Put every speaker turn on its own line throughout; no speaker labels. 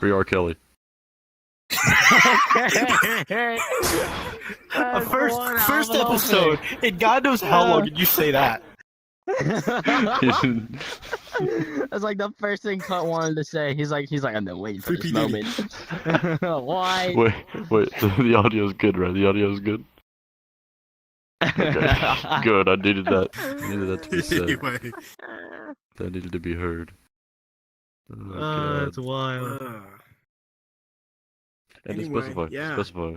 Free R. Kelly.
Okay. That's
First
one hell of an
episode. And God knows how long did you say that?
opening. That's like the first thing Cut wanted to say. He's like, I've been waiting for
Free
this
P. Diddy.
moment. Why?
Wait. The audio's good, right? The audio's good. Okay, good. I needed that. I needed that to be said.
Anyway.
That needed to be heard. Oh,
That's wild.
and
Anyway,
specify.
yeah.
Specify.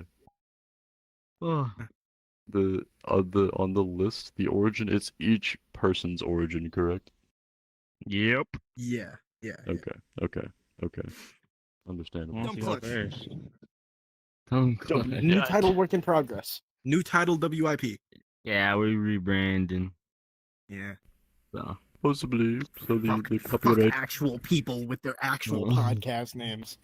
Oh.
On the list, the origin. It's each person's origin, correct?
Yep.
Yeah.
Okay. Understandable.
Dumb clutch.
New title work in progress.
New title WIP.
Yeah, we're rebranding.
Yeah.
So.
Possibly. So the
Fuck
copyright.
actual people with their actual
Podcast names.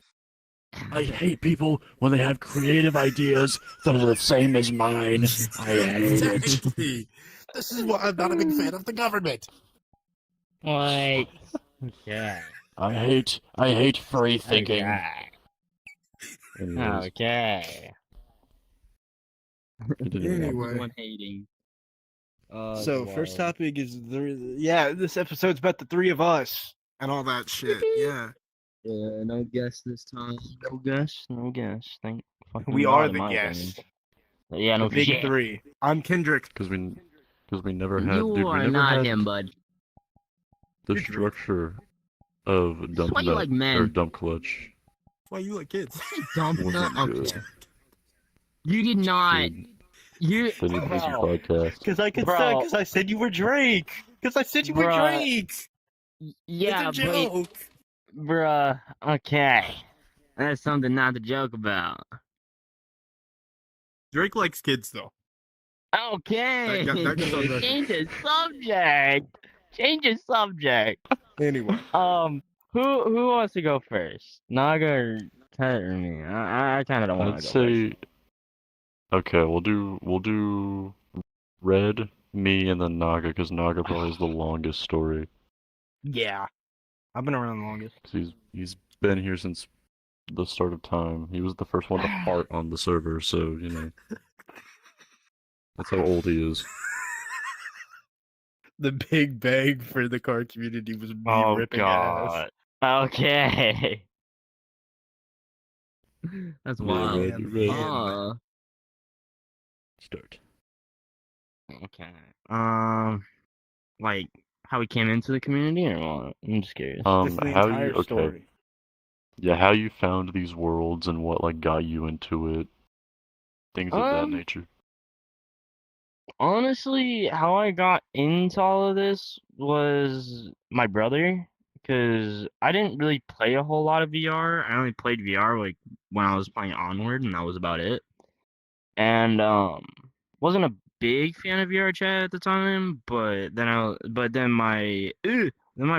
I hate people when they have creative ideas that are the same as mine. I hate it.
Exactly.
This is why I'm not a big fan of the government.
What? Okay.
I hate free thinking. Anyways,
Okay.
Anyway.
One hating.
So first topic is this episode's about the three of us.
And all that shit. Yeah.
Yeah, no guess this time. No guess. Thank fucking
We
God
are
in
the
my
guests.
opinion. Yeah, no
The big
shit.
three.
I'm Kendrick.
because we never had.
You
Dude, we
are
never
not
had
him, bud.
the
You're Drake.
structure of dump
why you
nut
like men.
or dump clutch.
Why you like kids?
Dump
Wasn't
nut.
good.
Okay. You did not.
Dude,
You.
they need to do some
Bro.
podcast.
Because I said you were Drake. Because I said you were
Bruh.
Drake.
Yeah,
it's a
but
joke.
bruh. Okay. That's something not to joke about.
Drake likes kids though.
Okay.
That goes on record.
Change the subject. Change the subject.
Anyway.
Who wants to go first? Naga or Ted or me? I kind of don't want
I'd
to go first.
say. Okay, we'll do Red, me, and then Naga, because Naga probably has the longest story.
Yeah. I've been around the longest.
Because he's been here since the start of time. He was the first one to fart on the server, so that's how old he is.
The big bang for the car community was me
Oh
ripping ass.
God. Okay. That's
Yeah,
wild.
Red, Red. Start.
Okay. Like how we came into the community or what? I'm just curious.
It's the
How
entire
you okay?
story.
Yeah, how you found these worlds and what like got you into it, things of that nature.
Honestly, how I got into all of this was my brother, because I didn't really play a whole lot of VR. I only played VR like when I was playing Onward, and that was about it. And wasn't a big fan of VR chat at the time, but then my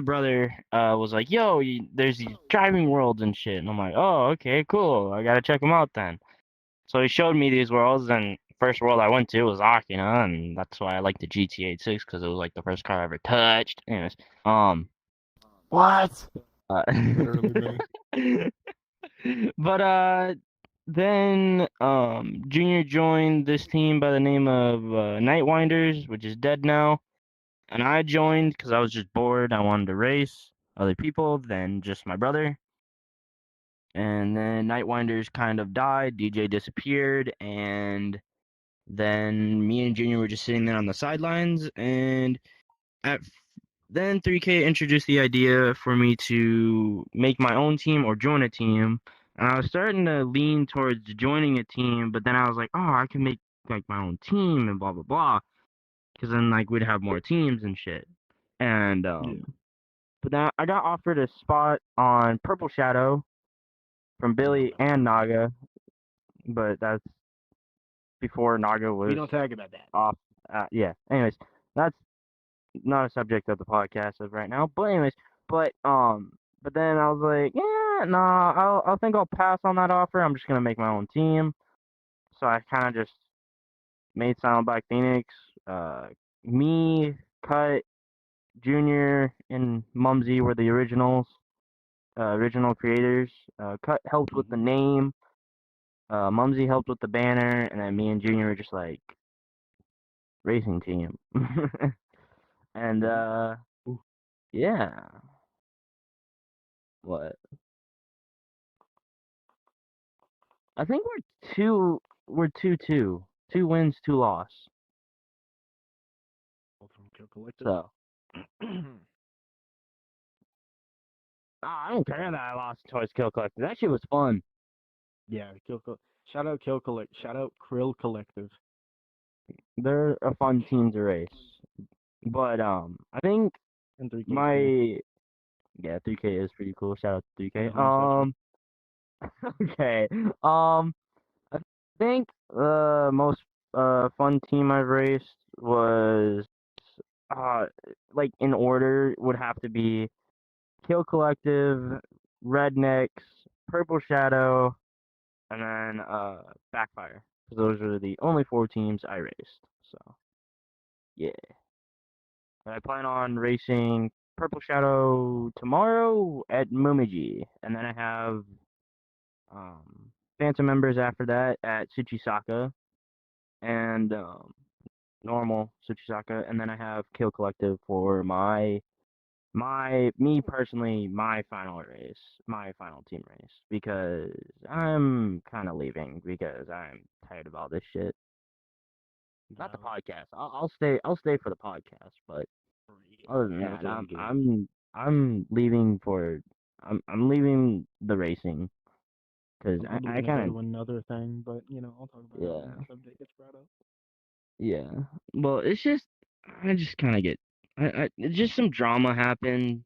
brother was like, "Yo, there's these driving worlds and shit," and I'm like, "Oh, okay, cool. I gotta check them out then." So he showed me these worlds, and first world I went to was Akina, and that's why I like the GTA 6 because it was like the first car I ever touched. Anyways,
What?
Literally
but then Junior joined this team by the name of Nightwinders, which is dead now, and I joined because I was just bored. I wanted to race other people than just my brother. And then Nightwinders kind of died, DJ disappeared, and then me and Junior were just sitting there on the sidelines, and then 3K introduced the idea for me to make my own team or join a team, and I was starting to lean towards joining a team, but then I was like, oh, I can make like my own team and blah blah blah, because then like we'd have more teams and shit, and but then I got offered a spot on Purple Shadow from Billy and Naga, but that's before Naga was
We don't talk about that.
off. Yeah. Anyways, that's not a subject of the podcast of right now. But anyways, but then I was like, yeah, nah, I think I'll pass on that offer. I'm just gonna make my own team. So I kind of just made Silent Black Phoenix. Me, Cut, Junior, and Mumsy were the originals. original creators. Cut helped with the name. Mumsy helped with the banner, and then me and Junior were just like racing team. And yeah. What? I think we're 2-2. 2 wins, 2 loss.
Kill Collective.
So I don't care that I lost Toys Kill Collective. That shit was fun.
Yeah, shout out Kill Collect. Shout out Krill Collective.
They're a fun team to race. But I think
And 3K.
my 3K is pretty cool. Shout out to 3K. Okay. I think the most fun team I've raced was like in order would have to be Kill Collective, Rednecks, Purple Shadow, and then Backfire. Those are the only 4 teams I raced. So yeah. And I plan on racing Purple Shadow tomorrow at Mumiji, and then I have Phantom members after that at Tsuchisaka, and normal Tsuchisaka, and then I have Kill Collective for me personally, my final race, my final team race, because I'm kind of leaving because I'm tired of all this shit. Not the podcast. I'll stay for the podcast, but other than that, I'm leaving for I'm leaving the racing because
I'm probably
I
gonna go
kind
to another thing, but I'll talk about it
Yeah.
when the subject gets brought up.
yeah. Well, it's just I just kind of get just some drama happened.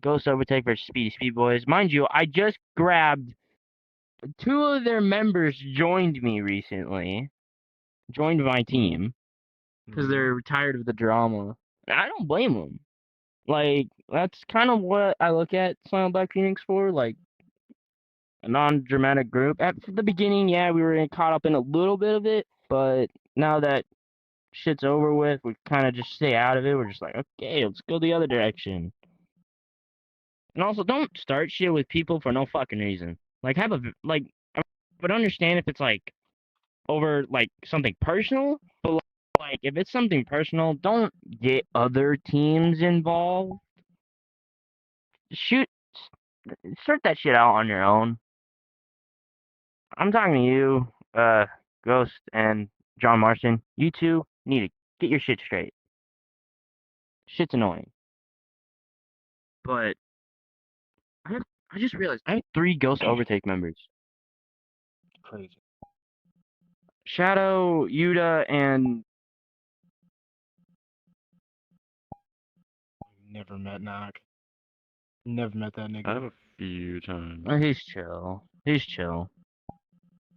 Ghost Overtake versus Speedy Boys. Mind you, I just grabbed 2 of their members joined me recently, joined my team because they're tired of the drama. And I don't blame them. Like that's kind of what I look at Silent Black Phoenix for, like a non-dramatic group. At the beginning, yeah, we were caught up in a little bit of it, but now that shit's over with, we kind of just stay out of it. We're just like, okay, let's go the other direction. And also, don't start shit with people for no fucking reason. Like, I would understand if it's like over like something personal, but like if it's something personal, don't get other teams involved. Shoot, sort that shit out on your own. I'm talking to you, Ghost and John Marston. You two need to get your shit straight. Shit's annoying. But I just realized I have 3 Ghost Overtake members.
Crazy.
Shadow, Yuta, and
Never met Knock. Never met that nigga.
I have a few times.
he's chill. He's chill.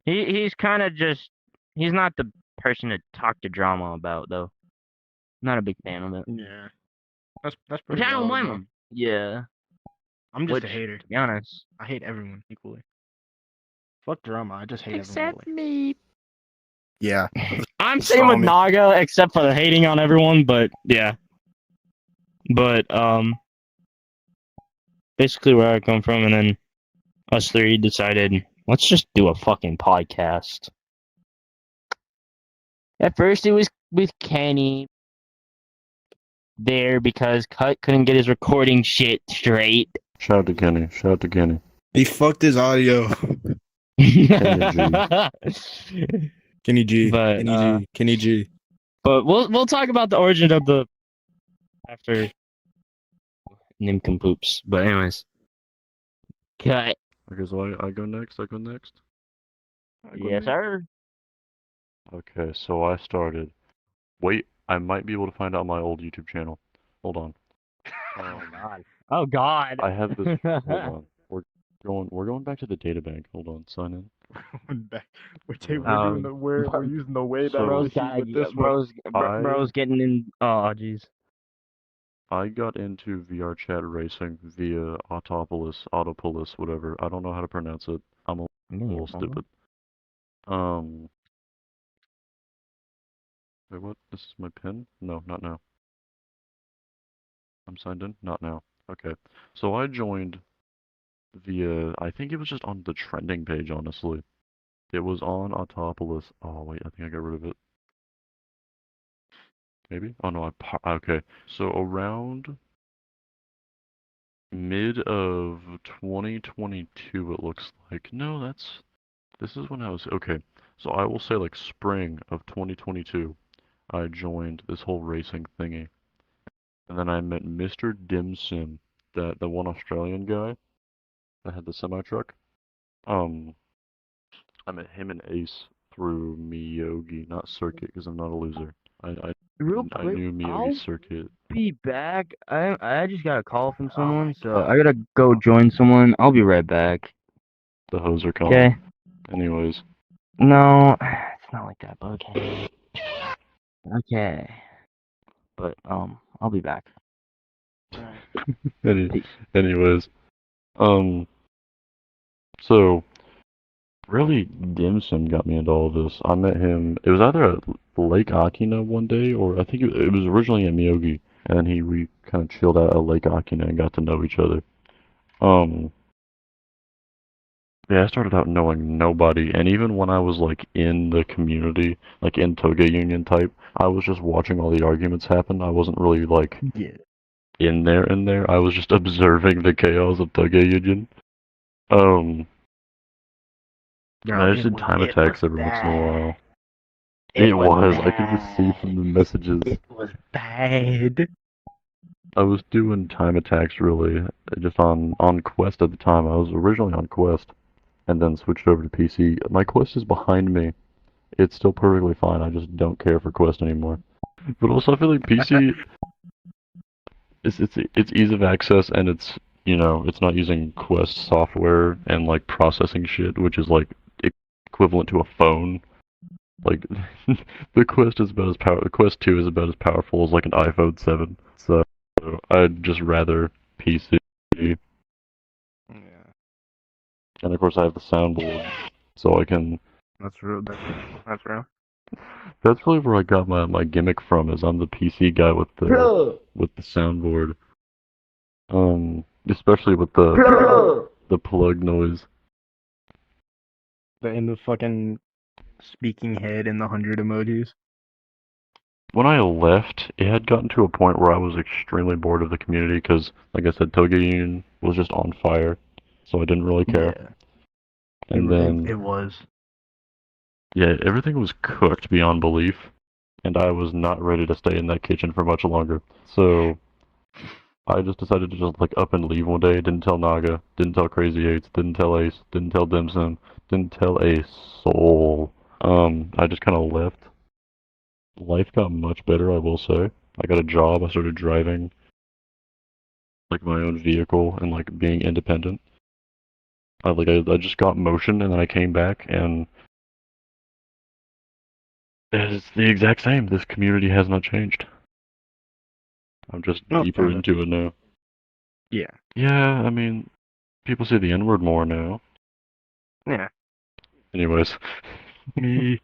He's kind of just he's not the person to talk to drama about though. Not a big fan of it.
Yeah. That's
Which
pretty
I don't
valid,
blame
though.
him. Yeah.
I'm just
Which,
a hater.
to be honest.
I hate everyone equally. Fuck drama. I just hate
Except
everyone.
me.
Yeah.
I'm same with Naga, except for the hating on everyone, but yeah. But basically where I come from, and then us 3 decided let's just do a fucking podcast. At first it was with Kenny there because Cut couldn't get his recording shit straight.
Shout out to Kenny. Shout out to Kenny.
He fucked his audio. Kenny G.
But,
Kenny G. Kenny G.
But we'll talk about the origin of the after Nimcompoops. But anyways, Cut.
Okay, so I go next. I go next.
Yes, sir.
Okay, so I started. Wait, I might be able to find out my old YouTube channel. Hold on.
Oh God. Oh God.
I have this. Hold on. We're going back to the databank. Hold on. Sign in.
We're using the way back
Bro's
machine with this one.
bro's getting in. Oh jeez.
I got into VR chat racing via Autopolis, whatever. I don't know how to pronounce it. I'm a little stupid. Wait, what? This is my pin? No, not now. I'm signed in? Not now. Okay. So I joined via, I think it was just on the trending page, honestly. It was on Autopolis. Oh, wait, I think I got rid of it. Maybe? Oh, no, okay. So around mid of 2022, it looks like. No, this is when I was, okay. So I will say like spring of 2022, I joined this whole racing thingy. And then I met Mr. Dim Sim, the one Australian guy that had the semi truck. Um, I met him and Ace through Miyogi, not Circuit, because I'm not a loser.
Real
I
quick,
knew
I'll
Miyogi Circuit,
be back. I just got a call from someone, so I gotta go join someone. I'll be right back.
the hoser
Okay?
calling. Anyways,
No, it's not like that, but okay. Okay. But I'll be back. Alright.
any,
Peace.
anyways, um, so really, Dim Sim got me into all this. I met him. It was either at Lake Akina one day, or I think it was originally at Miyogi, and then we kind of chilled out at Lake Akina and got to know each other. Um, Yeah, I started out knowing nobody, and even when I was like in the community, like in Toge Union type, I was just watching all the arguments happen. I wasn't really like
Yeah.
in there. I was just observing the chaos of Toge Union. Um, and I just did time attacks every once in a while. It was. I could just see from the messages.
It was bad.
I was doing time attacks really, just on Quest at the time. I was originally on Quest, and then switched over to PC. My Quest is behind me. It's still perfectly fine. I just don't care for Quest anymore. But also, I feel like PC it's ease of access and it's not using Quest software and like processing shit, which is like equivalent to a phone. Like the Quest is about as power. The Quest 2 is about as powerful as like an iPhone 7. So I'd just rather PC.
Yeah.
And of course, I have the soundboard, so I can.
That's real. That's real.
That's really where I got my gimmick from. Is I'm the PC guy with the soundboard. Especially with the plug noise.
In the fucking speaking head and the 100 emojis.
When I left, it had gotten to a point where I was extremely bored of the community because, like I said, Toge Union was just on fire, so I didn't really care.
Yeah.
And then,
it was.
yeah, everything was cooked beyond belief, and I was not ready to stay in that kitchen for much longer. So I just decided to just like up and leave one day. Didn't tell Naga, didn't tell Crazy Eights, didn't tell Ace, didn't tell Dimsum, didn't tell a soul. I just kind of left. Life got much better, I will say. I got a job. I started driving like my own vehicle and like being independent. I just got motion and then I came back and it's the exact same. This community has not changed. I'm just deeper into it now.
Yeah.
Yeah, I mean, people say the N-word more now.
Yeah.
Anyways.
Yeah.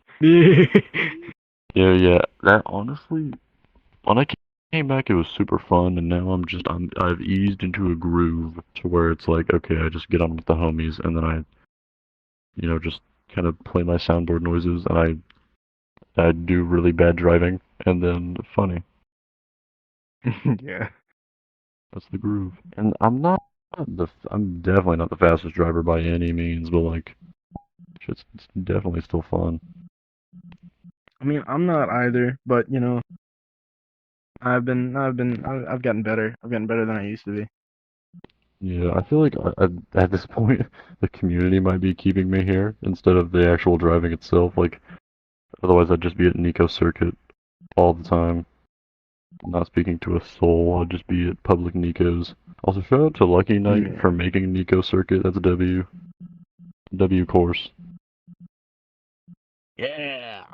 Yeah. That honestly, when I came back, it was super fun, and now I've eased into a groove to where it's like, okay, I just get on with the homies, and then just kind of play my soundboard noises, and I do really bad driving, and then funny.
Yeah.
That's the groove. And I'm definitely not the fastest driver by any means, but like, it's definitely still fun.
I mean, I'm not either, but I've gotten better. I've gotten better than I used to be.
Yeah, I feel like at this point, the community might be keeping me here instead of the actual driving itself. Like, otherwise I'd just be at Nico Circuit all the time, not speaking to a soul. I'd just be at public Nikos. Also, shout out to Lucky Knight for making Nico Circuit. That's a W course.
Yeah.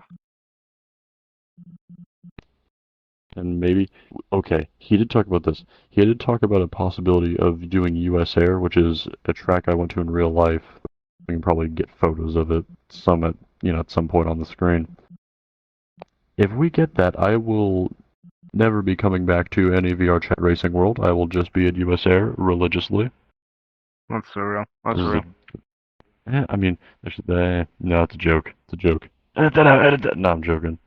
And maybe, okay, he did talk about this. He did talk about a possibility of doing US Air, which is a track I went to in real life. We can probably get photos of it, at some point on the screen. If we get that, I will never be coming back to any VR chat racing world. I will just be at US Air religiously.
That's so real. That's
This is
real.
I mean, no, it's a joke. It's a joke. Edit that out. Edit that. No, I'm joking.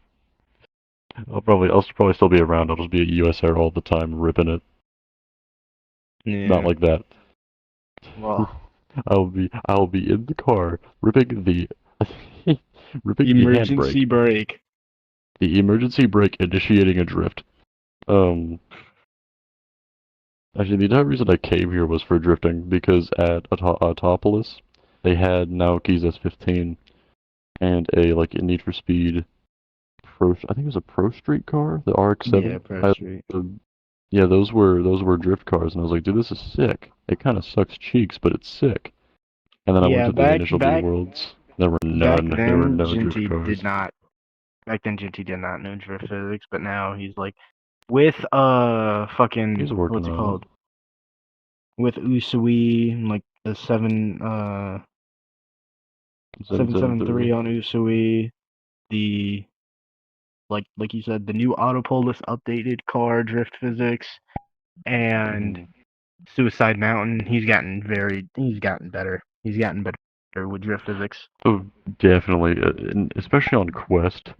I'll probably still be around. I'll just be at US Air all the time, ripping it.
Yeah.
Not like that.
Well,
I'll be in the car, ripping the ripping the
Emergency
handbrake,
brake.
the emergency brake, initiating a drift. Actually, the entire reason I came here was for drifting because at Autopolis they had Naoki's S15 and a Need for Speed Pro. I think it was a Pro Street car, the RX-7.
yeah, Pro Street.
Yeah, those were drift cars, and I was like, dude, this is sick. It kind of sucks cheeks, but it's sick. And then I went
Yeah,
to the initial B Worlds. There were
back
none. There were
then,
no drift
Ginty
cars.
did not. Back then, Ginty did not know drift physics, but now he's like, with fucking
He's working
what's it
on
called? With Usui, like the 773 on Usui, the like you said, the new Autopolis updated car drift physics, and Suicide Mountain. He's gotten better. He's gotten better with drift physics.
Oh, definitely, and especially on Quest.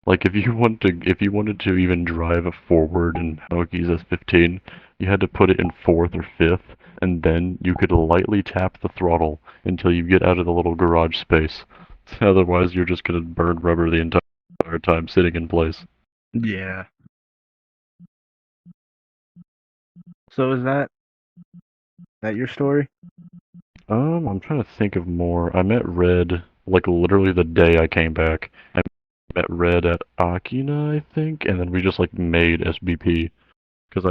Like if you wanted to even drive a forward in Naoki's S15, you had to put it in fourth or fifth, and then you could lightly tap the throttle until you get out of the little garage space. Otherwise, you're just gonna burn rubber the entire time sitting in place.
Yeah. So is that your story?
I'm trying to think of more. I met Red literally the day I came back. I met Red at Akina, I think, and then we just made SBP. Because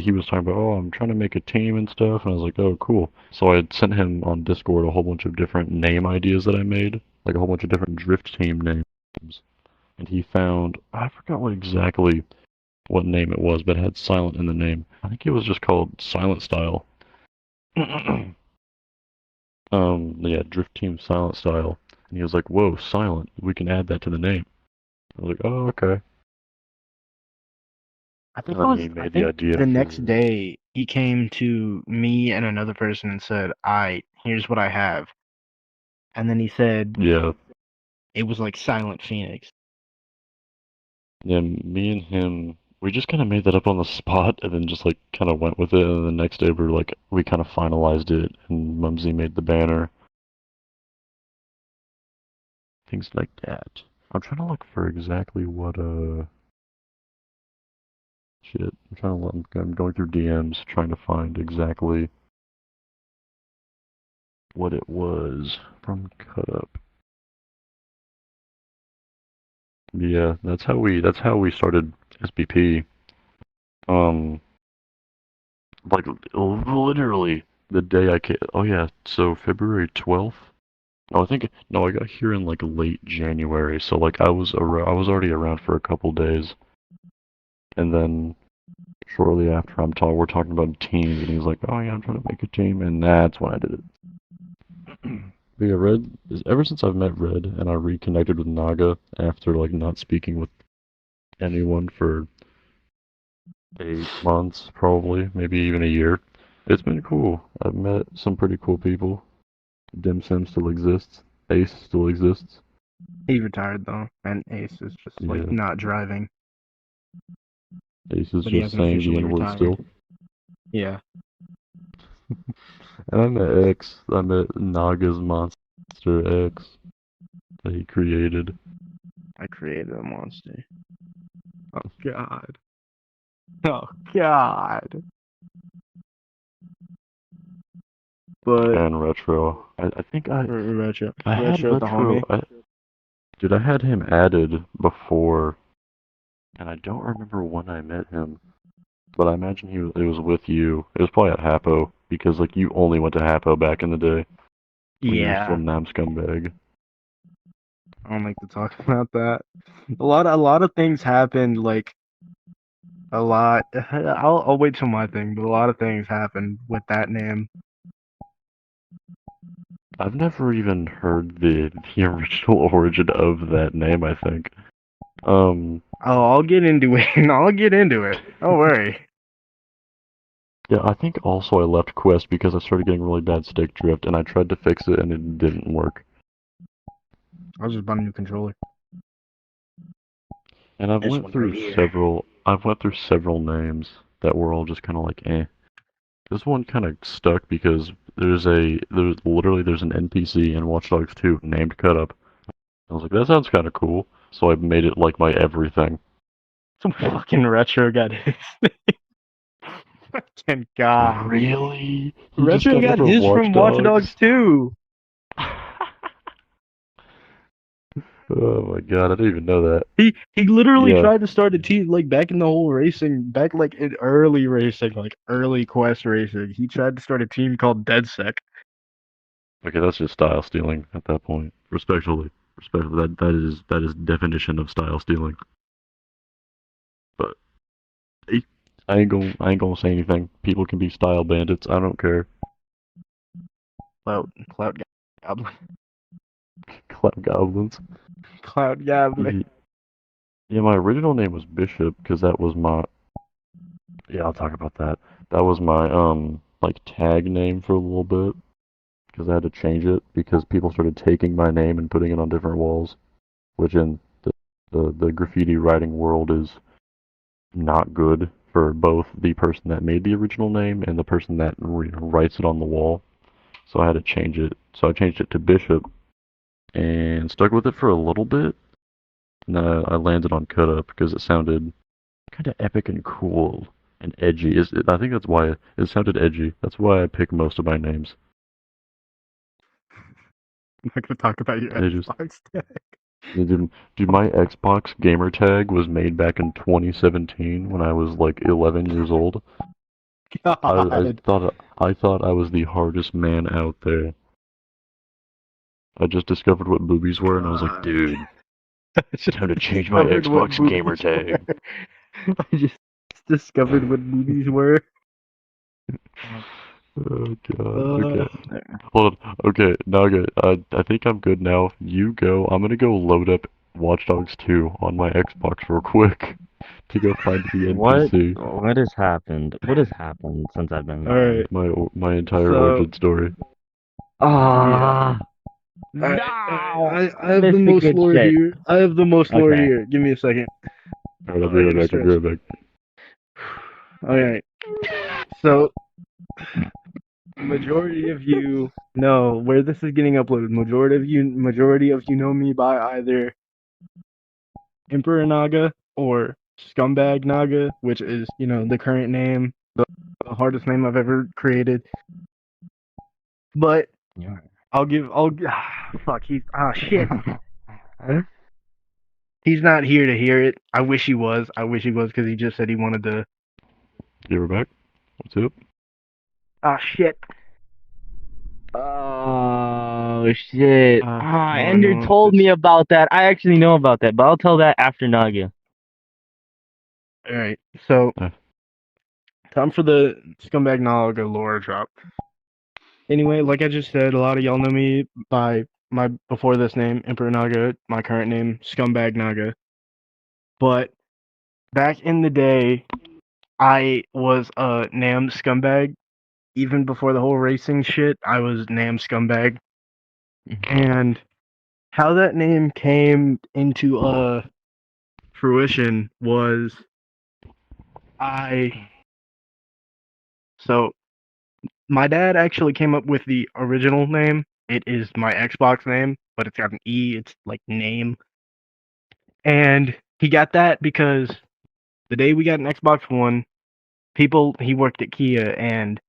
he was talking about, oh, I'm trying to make a team and stuff, and I was like, oh, cool. So I had sent him on Discord a whole bunch of different name ideas that I made, like a whole bunch of different drift team names. And he found, I forgot what name it was, but it had silent in the name. I think it was just called Silent Style. Yeah, Drift Team Silent Style. And he was like, whoa, silent. We can add that to the name. I was like, oh, okay.
I think
And then he made the idea
the
for
next day he came to me and another person and said, "I here's what I have," and then he said
yeah,
it was like Silent Phoenix.
yeah, me and him, we just kind of made that up on the spot, and then just kind of went with it. And the next day, we kind of finalized it, and Mumsy made the banner, things like that. I'm trying to look for exactly what shit. I'm going through DMs trying to find exactly what it was from Cut Up. Yeah, that's how we started SBP. Um, literally the day I came. Oh yeah, so February 12th. No, I got here in late January, so I was already around for a couple days, and then shortly after we're talking about teams, and he's like, oh yeah, I'm trying to make a team, and that's when I did it. But yeah, ever since I've met Red and I reconnected with Naga after not speaking with anyone for 8 months, probably, maybe even a year. It's been cool. I've met some pretty cool people. Dim Sim still exists. Ace still exists.
He retired though, and Ace is just
Yeah.
not driving.
Ace is
But he
just
hasn't
saying the
officially
N-word
retired.
still.
Yeah.
And I met X. I met Naga's Monster X that he created.
I created a monster. Oh god. Oh god. But
And Retro. I think
Retro
I had
the homie.
Dude, I had him added before, and I don't remember when I met him. But I imagine it was with you. It was probably at Hapo, because you only went to Hapo back in the day. When you were still
Yeah.
Nam Scumbag.
I don't like to talk about that. A lot of things happened, a lot. I'll wait till my thing, but a lot of things happened with that name.
I've never even heard the original origin of that name, I think.
Oh, I'll get into it. I'll get into it. Don't worry.
Yeah, I think also I left Quest because I started getting really bad stick drift, and I tried to fix it and it didn't work.
I was just buying a new controller.
And I've
This
went
one
through
right here.
several names that were all just kind of like eh. This one kind of stuck because there's an NPC in Watch Dogs 2 named Cut Up. I was like, that sounds kind of cool, so I made it like my everything.
Some fucking retro got his name. Fucking God.
Really? He just
Retro
got it
got
from
his
Watch
from Watch Dogs
Dogs?
2.
Oh my god, I didn't even know that.
He literally
Yeah.
tried to start a team like back in the whole racing, back like in early racing, like early Quest racing. He tried to start a team called DeadSec.
Okay, that's just style stealing at that point. Respectfully. Respectfully, that is definition of style stealing. But I ain't gonna say anything. People can be style bandits. I don't care.
Cloud Goblin.
Cloud goblins.
Cloud Goblin.
Yeah, my original name was Bishop because that was my. Yeah, I'll talk about that. That was my like tag name for a little bit because I had to change it because people started taking my name and putting it on different walls, which in the graffiti writing world is not good for both the person that made the original name and the person that writes it on the wall. So I had to change it. So I changed it to Bishop and stuck with it for a little bit. And then I landed on Cut Up because it sounded kind of epic and cool and edgy. I think that's why it sounded edgy. That's why I pick most of my names.
I'm not gonna talk about your
They just,
Xbox tag.
dude, my Xbox gamer tag was made back in 2017 when I was like 11 years old.
God.
I thought I was the hardest man out there. I just discovered what boobies were, and I was like,
God.
dude,
I just
time to change my
discovered what
Xbox gamer
movies
tag.
were. I just discovered what movies were.
Oh god. Okay.
Uh,
Hold on. Okay, now good. I think I'm good now. You go. I'm gonna go load up Watch Dogs 2 on my Xbox real quick to go find the
What?
NPC.
What has happened? What has happened since I've been
all
gone?
right.
My entire
So
origin story.
Ah,
All right,
no!
I have the
Missed the
most
good
lore
shit.
here. I have the most lore
Okay.
here. Give me a second.
Alright, I'll
Oh,
be
I
right
gotta
back. I'll be
stretch.
right back.
All right. So, majority of you know where this is getting uploaded. Majority of you know me by either Emperor Naga or Scumbag Naga, which is the current name, the hardest name I've ever created. But
Yeah.
fuck. Shit. He's not here to hear it. I wish he was. I wish he was because he just said he wanted to.
You were back? What's up?
Shit.
Oh shit! Ender
No.
told me about that. I actually know about that, but I'll tell that after Naga.
All right. So,
Uh.
time for the Scumbag Naga lore drop. Anyway, like I just said, a lot of y'all know me by my before this name, Emperor Naga, my current name, Scumbag Naga. But back in the day, I was a Nam Scumbag. Even before the whole racing shit, I was Nam Scumbag. And how that name came into fruition was I so my dad actually came up with the original name. It is my Xbox name, but it's got an E. It's like name. And he got that because the day we got an Xbox One, he worked at Kia, and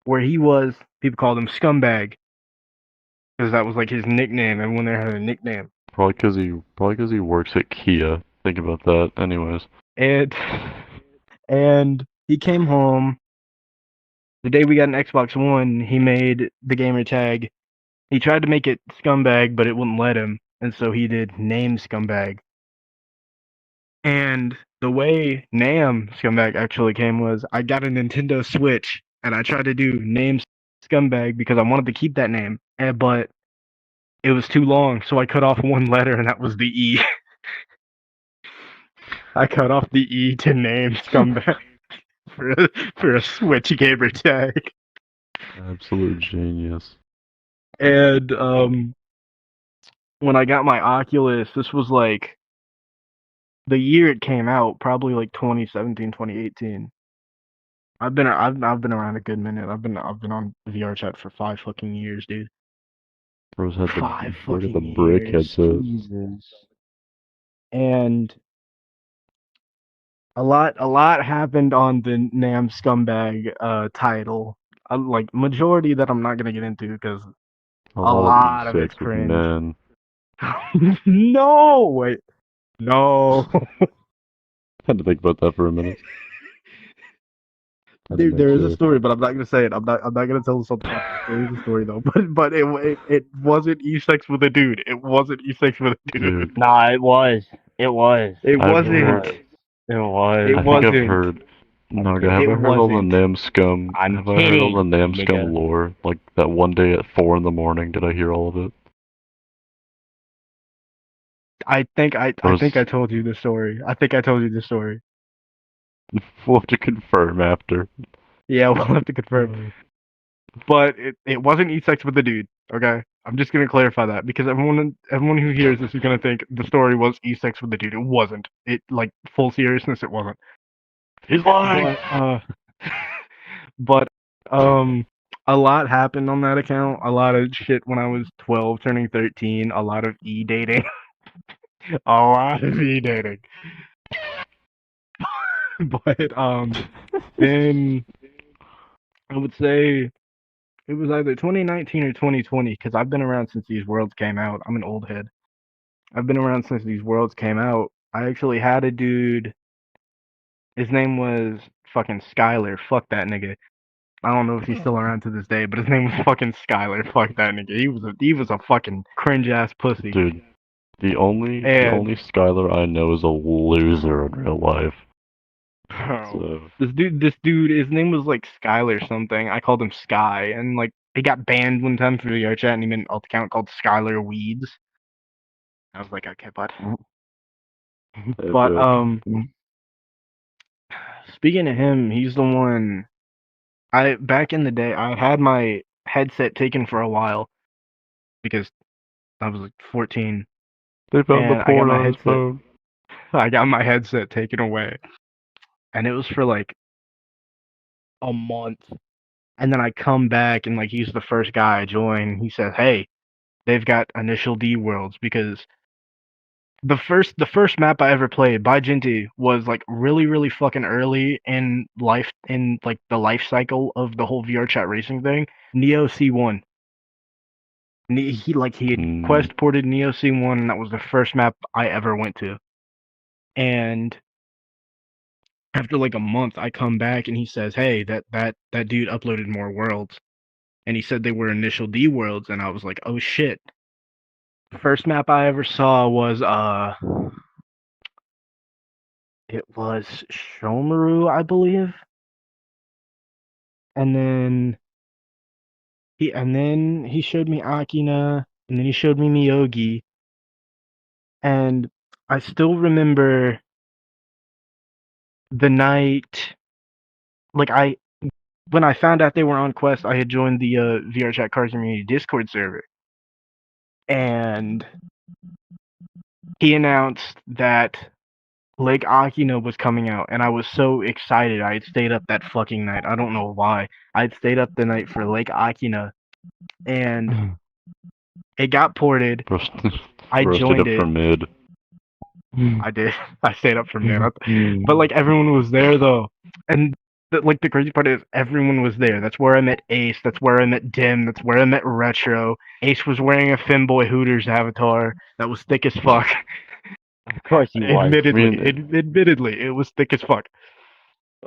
where he was, people called him Scumbag because that was like his nickname. Everyone there had a nickname.
Probably 'cause he works at Kia. Think about that. Anyways.
And and he came home the day we got an Xbox One. He made the gamer tag. He tried to make it Scumbag, but it wouldn't let him, and so he did Name Scumbag. And the way Nam Scumbag actually came was I got a Nintendo Switch and I tried to do Name Scumbag because I wanted to keep that name, but it was too long, so I cut off one letter and that was the E. I cut off the E to name scumbag for a Switch gamer tag.
Absolute genius.
And when I got my Oculus, this was like the year it came out, probably like 2017, 2018. I've been around a good minute. I've been on VR chat for 5 fucking years, dude.
Bro's had the
5
look at the
fucking
brick
years.
headset.
Jesus. And a lot happened on the Nam Scumbag title. Like majority that I'm not gonna get into because
A
a
lot of
lot of it's
E6 with
cringe.
men.
No, wait, no.
Had to think about that for a minute. Had to
Dude,
make
there is a
sure.
story, but I'm not gonna say it. I'm not gonna tell something. There is a story though, but it wasn't E6 with a dude. It wasn't E6 with a dude.
Dude,
Nah, it was. It was.
It
I've
wasn't.
heard.
It was.
It
I think I've
wasn't.
heard. Naga, have
It
I heard all the
wasn't.
Nam scum?
I'm
Have I heard all the
kidding,
Nam scum
nigga.
lore? Like that one day at 4 in the morning, did I hear all of it?
I think I
Bro's,
told you the story. I think I told you the story.
we'll have to confirm after.
Yeah, we'll have to confirm. But it wasn't E6 with the dude. Okay, I'm just gonna clarify that because everyone who hears this is gonna think the story was E6 with the dude. It wasn't. It like full seriousness, it wasn't.
He's lying.
But a lot happened on that account. A lot of shit when I was 12, turning 13. A lot of e-dating. A lot of e-dating. But then I would say it was either 2019 or 2020 because I've been around since these worlds came out. I'm an old head. I've been around since these worlds came out. I actually had a dude. His name was fucking Skylar. Fuck that nigga. I don't know if he's still around to this day, but his name was fucking Skylar. Fuck that nigga. He was a fucking cringe ass pussy.
Dude, the only
And
Skylar I know is a loser in real life. So
this dude, his name was like Skylar something. I called him Sky, and like he got banned one time for VR chat, and he made an alt account called Skylar Weeds. I was like, okay, bud. But speaking of him, he's the one. Back in the day, I had my headset taken for a while because I was like 14.
they found the
And
porn on his phone.
I got my headset taken away, and it was for like a month. And then I come back, and like he's the first guy I join. He says, "Hey, they've got Initial D worlds because the first map I ever played by Jinty was like really fucking early in life in like the life cycle of the whole VR chat racing thing. Neo C1. He had quest ported Neo C1, and that was the first map I ever went to. And after like a month, I come back and he says, "Hey, that dude uploaded more worlds," and he said they were Initial D worlds, and I was like, "Oh shit!" First map I ever saw was it was Shomaru, I believe, and then he showed me Akina, and then he showed me Miyogi, and I still remember the night, like when I found out they were on Quest, I had joined the VR Chat Cars Community Discord server, and he announced that Lake Akina was coming out, and I was so excited. I had stayed up that fucking night. I don't know why. I had stayed up the night for Lake Akina, and it got ported. I joined it.
For mid.
I did. I stayed up from there. But like everyone was there though, and the crazy part is everyone was there. That's where I met Ace. That's where I met Dim. That's where I met Retro. Ace was wearing a Femboy Hooters avatar that was thick as fuck.
Of course he was.
Admittedly, it was thick as fuck.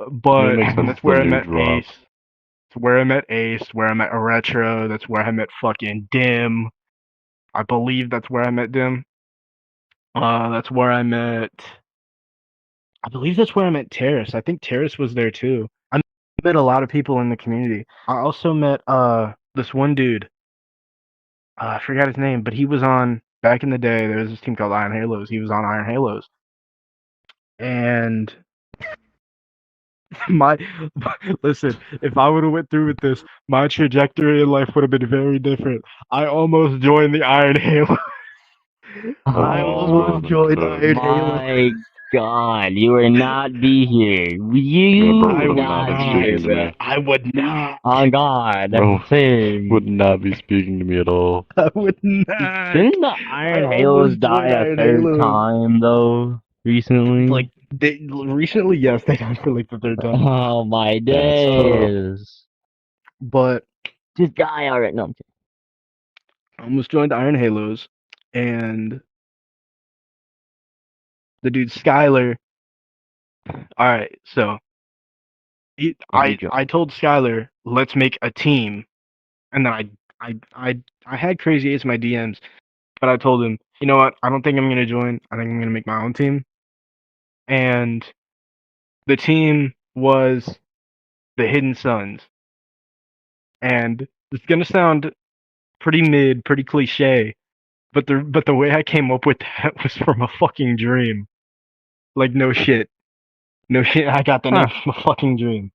But that's where I met Ace. That's where I met Ace. Where I met Retro. That's where I met fucking Dim. I believe that's where I met Dim. That's where I met. I believe that's where I met Terrace. I think Terrace was there too. I met a lot of people in the community. I also met this one dude. I forgot his name, but he was on back in the day. There was this team called Iron Halos. He was on Iron Halos, And my listen, if I would have went through with this, my trajectory in life would have been very different. I almost joined the Iron Halo. I almost joined Iron Halo.
My God, you would not be here.
My
You
bro
I
would
would
would
not
not be
be
not.
here,
speaking to
bro.
me.
I would not.
Oh God,
Bro
same.
would not be speaking to me at all.
I would not.
Didn't the
I
Iron Halos
almost
die
joined
a
Iron
third
Halo.
time though? Recently?
Like they recently, yes, they died for like the third time.
Oh my
That's
days.
But
Just die already. No, I'm kidding.
I almost joined Iron Halos, and the dude Skylar. All right, so
Why'd you join?
I told Skylar, let's make a team, and then I had Crazy Ace in my DMs, but I told him, you know what? I don't think I'm gonna join. I think I'm gonna make my own team, and the team was the Hidden Suns, and it's gonna sound pretty mid, pretty cliche, but the way I came up with that was from a fucking dream. Like no shit. No shit, I got the name
Huh.
from a fucking dream.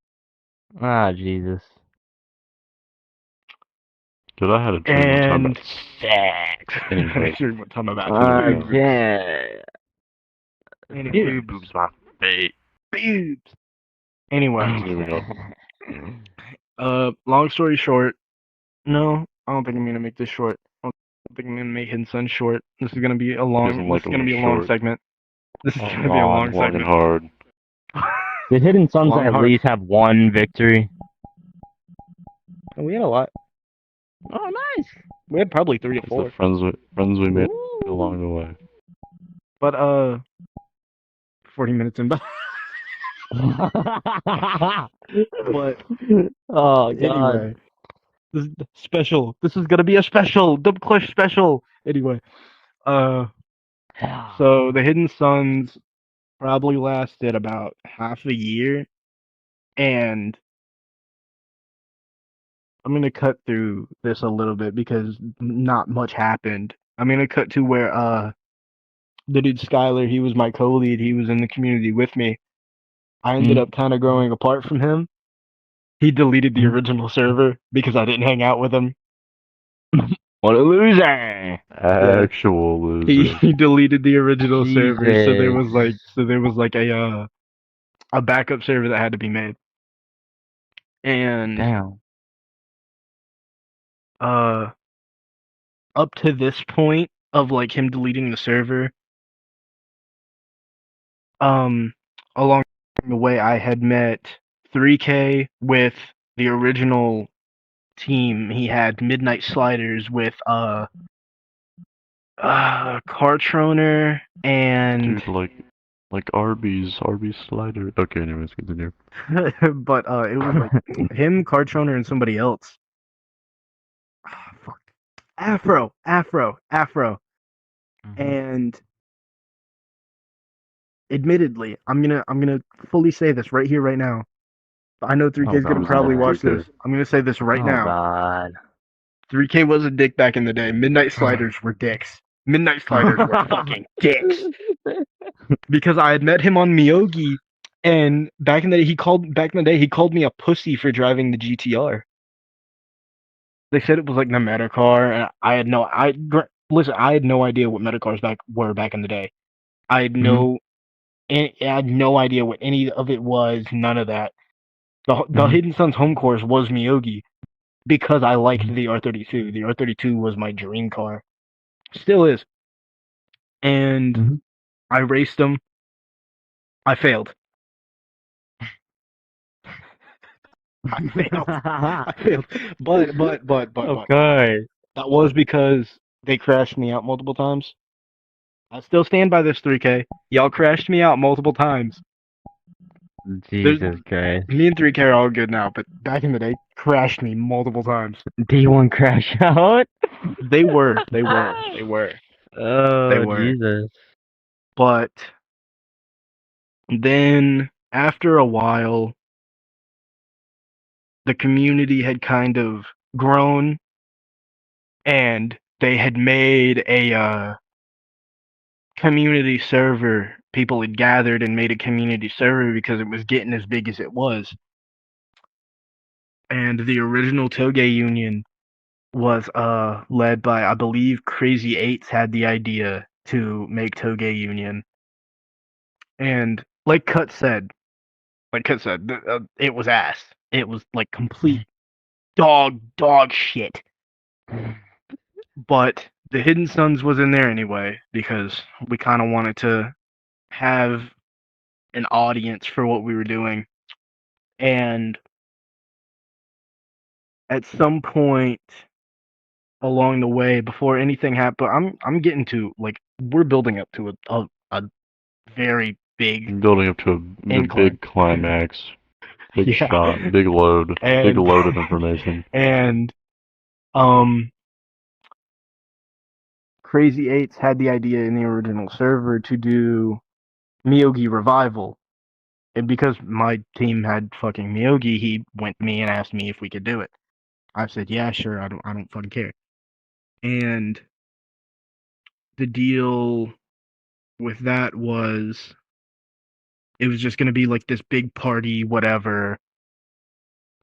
Ah, Jesus.
Dude, I had a dream one time
And
about sex. Anyway,
dream one time about
There we go.
Okay.
Anyway,
boobs my face.
boobs. Anyway,
Moving on.
long story short, no, I don't think I'm gonna make this short. I don't think I'm gonna make Hidden Sun short. This is gonna be a long.
Doesn't
This
like
is gonna be a
them
long
short.
segment. This is
Oh,
gonna be a long
Long and
segment.
hard.
Did Hidden Suns
Long
at
hard.
least have one victory?
We had a lot.
Oh, nice.
We had probably 3 or
It's the
4.
friends we made
Ooh.
along the way.
But 40 minutes in. But
Oh God.
anyway, this is special. This is gonna be a special Double Clutch special. Anyway, so the Hidden Suns probably lasted about half a year, and I'm gonna cut through this a little bit because not much happened. I'm gonna cut to where the dude Skylar, he was my co-lead. He was in the community with me. I ended up kind of growing apart from him. He deleted the original server because I didn't hang out with him.
What a loser!
Actual
He,
loser.
he deleted the original server, so there was
Jesus.
like a backup server that had to be made. And
Damn.
up to this point of like him deleting the server, along the way I had met 3K with the original team. He had Midnight Sliders with Cartroner and
Dude, like Arby's slider. Okay, anyways, continue.
but it was like him, Cartroner, and somebody else. Ah, fuck. Afro. And admittedly, I'm gonna fully say this right here, right now. I know 3K is
Oh,
gonna
God.
probably watch
3K.
this. I'm gonna say this right
Oh
now.
God.
3K was a dick back in the day. Midnight Sliders were dicks. Midnight Sliders were fucking dicks. Because I had met him on Miyogi, and back in the day he called me a pussy for driving the GTR. They said it was like the meta car, and I had no idea what meta cars were back in the day. I had no idea what any of it was. None of that. The Hidden Suns home course was Miyogi because I liked the R32. The R32 was my dream car, still is. And I raced him. I failed. I failed. But
Okay.
that was because they crashed me out multiple times. I still stand by this 3K. Y'all crashed me out multiple times.
Jesus Christ.
Me and 3K are all good now, but back in the day, crashed me multiple times.
D1 crash out?
They were.
Oh,
were.
Jesus.
But then after a while, the community had kind of grown, and they had made a community server. People had gathered and made a community server because it was getting as big as it was. And the original Toge Union was led by, I believe, Crazy Eights had the idea to make Toge Union. And like Cut said, it was ass. It was like complete dog shit. But the Hidden Suns was in there anyway because we kind of wanted to have an audience for what we were doing. And at some point along the way, before anything happened, I'm getting to like we're building up to a very big
Building up to a
incline.
big climax, big
Yeah.
shot, big load, big
And-
load of information.
And Crazy Eights had the idea in the original server to do Miyogi Revival. And because my team had fucking Miyogi, he went to me and asked me if we could do it. I said, yeah, sure, I don't fucking care. And the deal with that was it was just gonna be like this big party, whatever.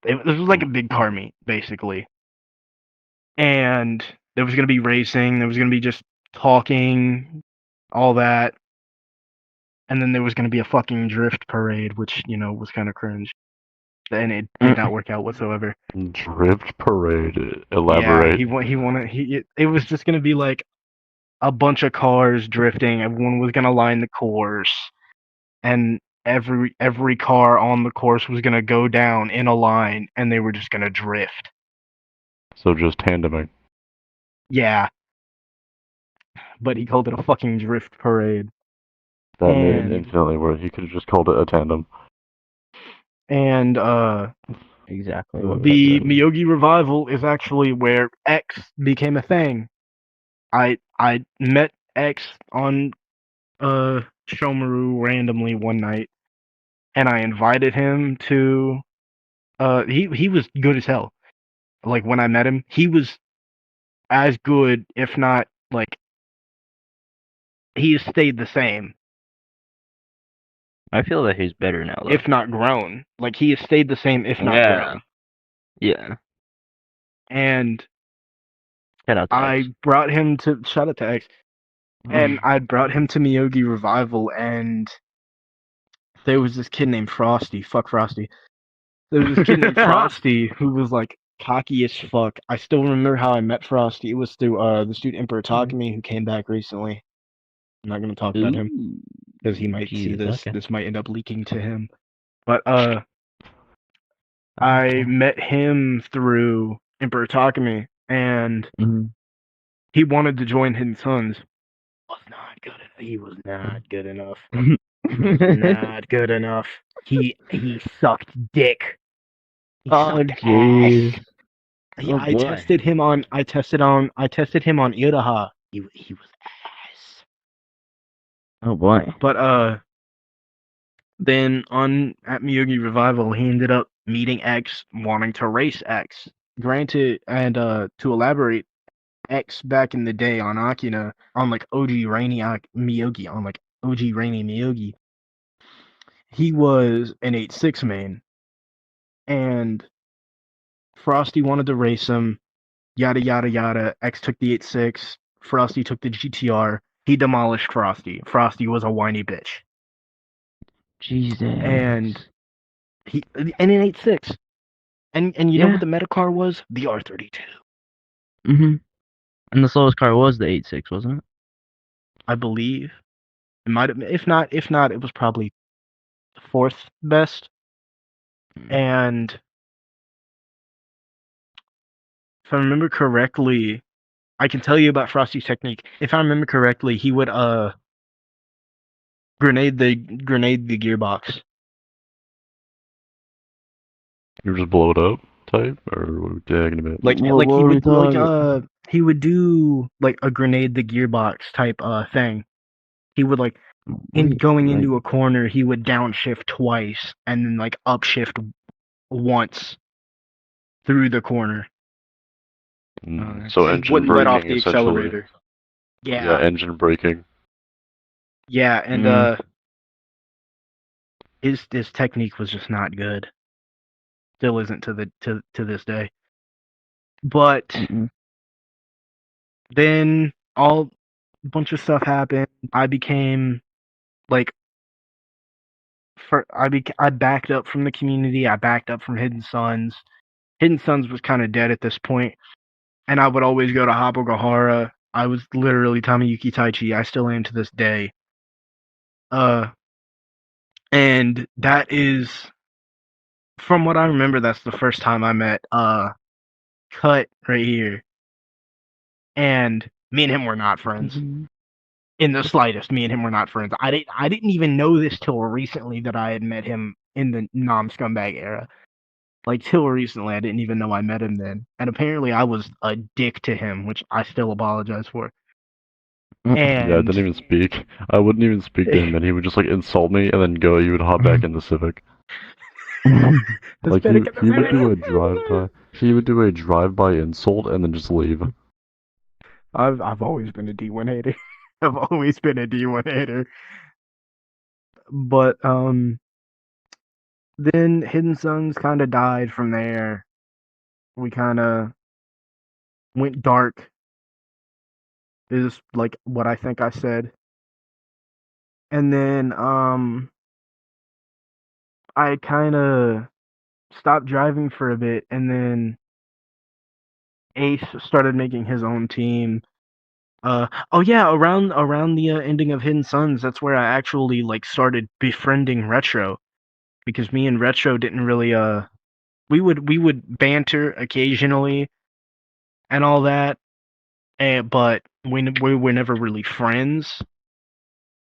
This was like a big car meet, basically. And there was gonna be racing, there was gonna be just talking, all that. And then there was gonna be a fucking drift parade, which, was kinda cringe. And it did not work out whatsoever.
Drift parade. Elaborate.
Yeah, it was just gonna be like a bunch of cars drifting. Everyone was gonna line the course, and every car on the course was gonna go down in a line, and they were just gonna drift.
So just tandeming.
Yeah, but he called it a fucking drift parade.
That made it
And-
infinitely worse. He could have just called it a tandem.
And
Exactly. What
the
that
Miyogi Revival is actually where X became a thing. I met X on Shomaru randomly one night, and I invited him to. He was good as hell. Like when I met him, he was as good, if not like he has stayed the same,
I feel that he's better now, though.
if not grown. Like he has stayed the same, if not
Yeah.
grown.
Yeah.
And
Shout out to
I
X.
brought him to shout out to X, and I brought him to Miyogi Revival, and there was this kid named Frosty. Fuck Frosty. There was this kid named Frosty who was like cocky as fuck. I still remember how I met Frosty. It was through this dude Emperor Takumi who came back recently. I'm not gonna talk about him because he might see
Jesus,
this.
okay.
This might end up leaking to him. But I met him through Emperor Takumi, and
Mhm.
he wanted to join Hidden Suns. Was not good. He was not good enough. Not good enough. He sucked dick. He
Oh,
sucked
jeez.
ass.
Oh,
I
boy.
tested him on Iraha. He was ass.
Oh boy.
But then at Miyogi Revival, he ended up meeting X, wanting to race X. Granted, and to elaborate, X back in the day on Akina, on like OG Rainy Miyogi, he was an 8-6 main, and Frosty wanted to race him. Yada yada yada. X took the 8-6. Frosty took the GTR. He demolished Frosty. Frosty was a whiny bitch.
Jesus.
And an 8-6. And you know
Yeah.
what the meta car was? The R32.
Mhm. And the slowest car was the 8.6, wasn't it?
I believe. It might have, if not, it was probably the fourth best. And if I remember correctly, I can tell you about Frosty's technique. If I remember correctly, he would grenade the gearbox.
You just blow it up, type, or what are we talking about?
Like he would do like a grenade the gearbox type thing. He would like going into a corner, he would downshift twice and then like upshift once through the corner.
So
And
engine
wouldn't let
braking,
off the
essentially.
accelerator.
Yeah, engine braking.
Yeah, and his technique was just not good. Still isn't to this day. But then a bunch of stuff happened. I became like I backed up from the community. I backed up from Hidden Suns. Hidden Suns was kind of dead at this point, and I would always go to Habogahara. I was literally Tamayuki Taichi. I still am to this day. And that is, from what I remember, that's the first time I met Cut right here, and me and him were not friends in the slightest. Me and him were not friends. I didn't even know this till recently that I had met him in the non scumbag era. Like till recently, I didn't even know I met him then, and apparently I was a dick to him, which I still apologize for.
Yeah, I
And
didn't even speak. I wouldn't even speak to him, and he would just like insult me and then go. You would hop back in the Civic. Like he would do a drive-by. He would do a drive-by insult and then just leave.
I've always been a D1 hater. I've always been a D1 hater. But then Hidden Suns kind of died from there. We kind of went dark. Is like what I think I said. And then I kind of stopped driving for a bit, and then Ace started making his own team. Oh yeah, around the ending of Hidden Suns, that's where I actually like started befriending Retro, because me and Retro didn't really we would banter occasionally and all that, but we were never really friends.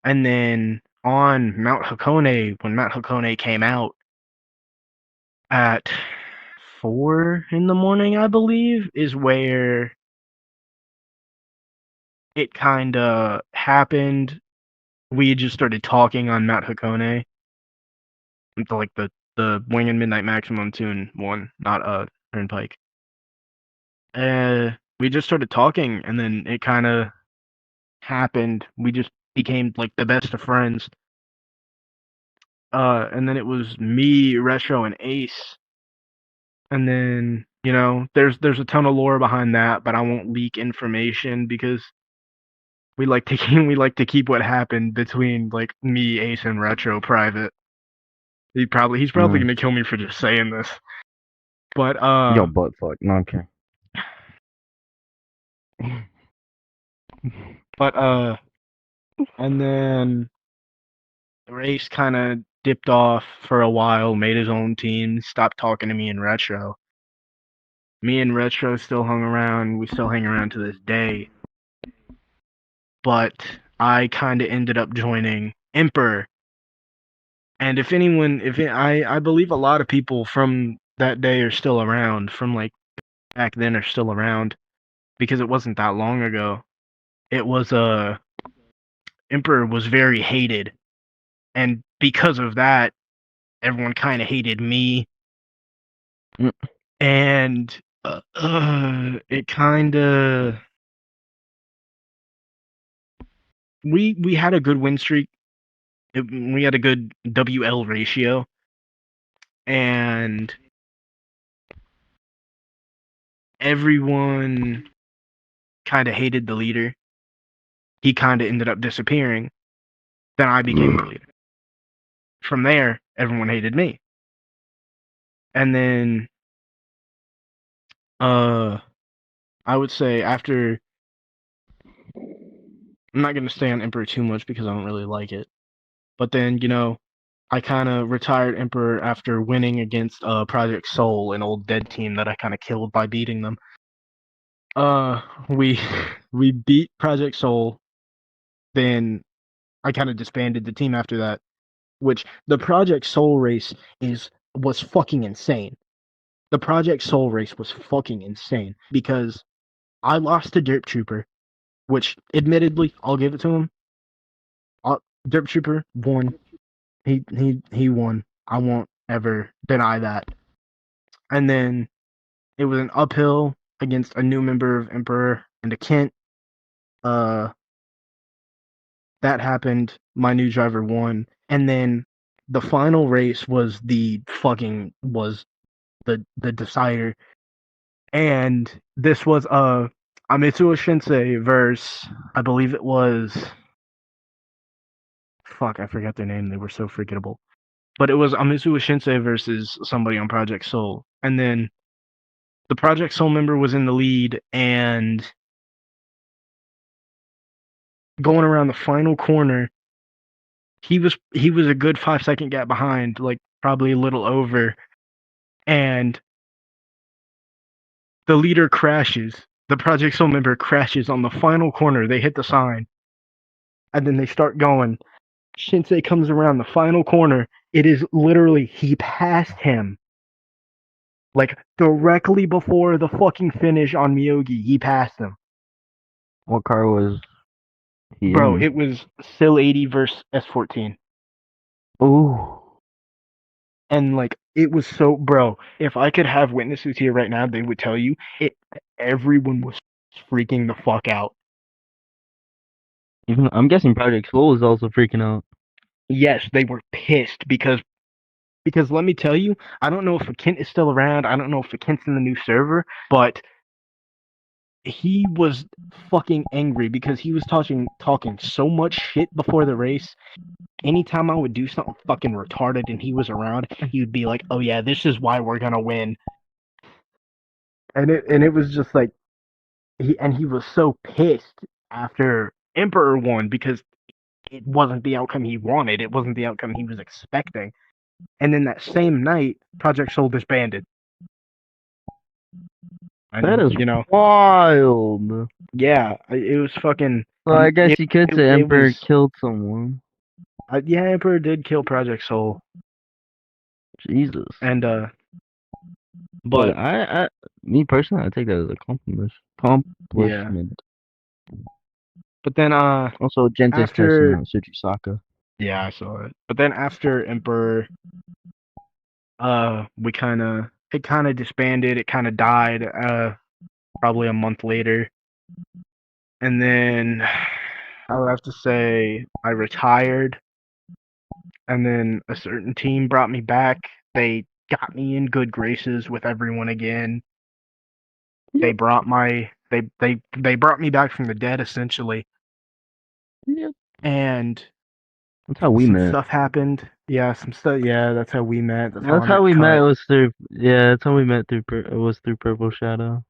And then on Mount Hakone, when Mount Hakone came out at 4 in the morning, I believe, is where it kind of happened. We just started talking on Mount Hakone, like the Wing and Midnight Maximum Tune one, not Turnpike. We just started talking, and then it kind of happened. We just became like the best of friends. And then it was me, Retro, and Ace. And then, you know, there's a ton of lore behind that, but I won't leak information because we like to keep what happened between like me, Ace, and Retro private. He's probably gonna kill me for just saying this. But
Yo, butt fuck. No, I'm kidding.
But and then Race kind of dipped off for a while, made his own team, stopped talking to me and Retro. Me and Retro still hung around. We still hang around to this day. But I kind of ended up joining Emperor. And if anyone, I believe a lot of people from that day are still around, from like back then are still around, because it wasn't that long ago. It was Emperor was very hated, and because of that, everyone kind of hated me, and it kind of we had a good win streak. We had a good WL ratio, and everyone kind of hated the leader. He kind of ended up disappearing. Then I became the leader. From there, everyone hated me. And then, I would say after, I'm not going to stay on Emperor too much because I don't really like it. But then, you know, I kind of retired Emperor after winning against Project Soul, an old dead team that I kind of killed by beating them. We we beat Project Soul. Then I kind of disbanded the team after that. Which the Project Soul race was fucking insane. The Project Soul race was fucking insane because I lost to Derp Trooper, which admittedly I'll give it to him. Derp Trooper won. He won. I won't ever deny that. And then it was an uphill against a new member of Emperor and a Kent. That happened. my new driver won, and then the final race was the decider, and this was Amitsuo Shinsei versus, I believe it was, fuck, I forgot their name. They were so forgettable. But it was Amitsuo Shinsei versus somebody on Project Soul, and then the Project Soul member was in the lead, and going around the final corner, he was a good 5-second gap behind, like probably a little over, and the leader crashes. The Project Soul member crashes on the final corner. They hit the sign, and then they start going. Shinsei comes around the final corner. It is literally, he passed him. Like, directly before the fucking finish on Miyogi, he passed him.
What car was he
Bro,
in?
it was SIL 80 versus S14.
Ooh.
And, like, it was so, bro, if I could have witnesses here right now, they would tell you, everyone was freaking the fuck out.
Even I'm guessing Project Soul was also freaking out.
Yes, they were pissed because let me tell you, I don't know if Kent is still around. I don't know if Kent's in the new server, but he was fucking angry because he was talking so much shit before the race. Anytime I would do something fucking retarded and he was around, he would be like, "Oh yeah, this is why we're gonna win." And it was just like he was so pissed after Emperor won because it wasn't the outcome he wanted. It wasn't the outcome he was expecting. And then that same night, Project Soul disbanded. And,
That is
you know,
wild.
yeah, it was fucking.
So I guess you could say Emperor
was,
killed someone.
yeah, Emperor did kill Project Soul,
Jesus.
and
But me personally, I take that as a compliment.
yeah. But then
Also, Gentle's testing
after,
out Tsuchisaka.
yeah, I saw it. But then after Emperor, it kind of disbanded. It kind of died. Probably a month later, and then I would have to say I retired. And then a certain team brought me back. They got me in good graces with everyone again. They brought they brought me back from the dead essentially.
Yep.
And
That's how we
some
met.
stuff happened. Yeah, some stuff. Yeah, that's how we met.
That's how we met. Was through. Yeah, that's how we met through. It was through Purple Shadow.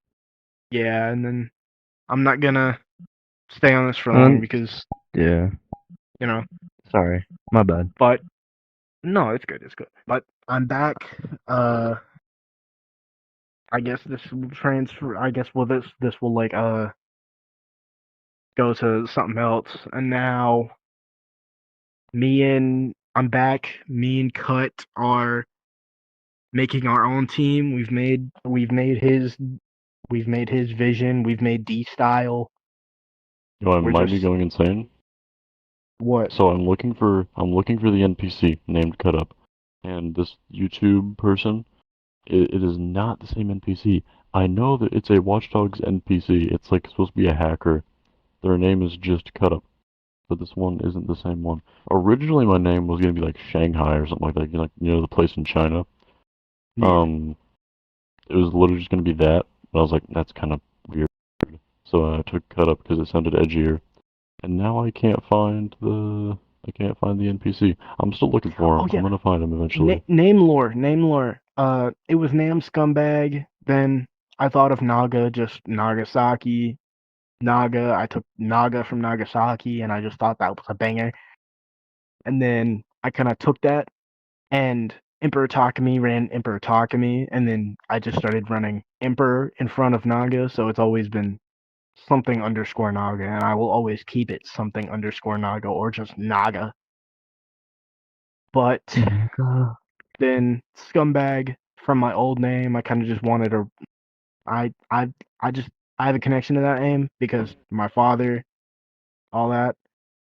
Yeah, and then I'm not gonna stay on this for long because
Yeah.
you know.
Sorry, my bad.
But no, it's good. It's good. But I'm back. I guess this will transfer. I guess this will like go to something else. And now I'm back. Me and Cut are making our own team. We've made his vision. We've made D style.
You know, I might be going insane.
What?
So I'm looking for the NPC named Cut Up, and this YouTube person, it is not the same NPC. I know that it's a Watch Dogs NPC. It's like supposed to be a hacker. Their name is just Cut Up, but this one isn't the same one. Originally, my name was gonna be like Shanghai or something like that. You know, the place in China.
Yeah.
It was literally just gonna be that, but I was like, that's kind of weird. So I took Cut Up because it sounded edgier. And now I can't find the NPC. I'm still looking for him.
Oh, yeah.
I'm gonna find him eventually.
Name lore. It was Nam Scumbag. Then I thought of Naga, just Nagasaki. Naga. I took Naga from Nagasaki, and I just thought that was a banger. And then I kind of took that, and Emperor Takumi ran Emperor Takumi, and then I just started running Emperor in front of Naga, so it's always been something underscore Naga, and I will always keep it something underscore Naga or just Naga. But then Scumbag from my old name, I kind of just wanted to. I have a connection to that name because my father, all that.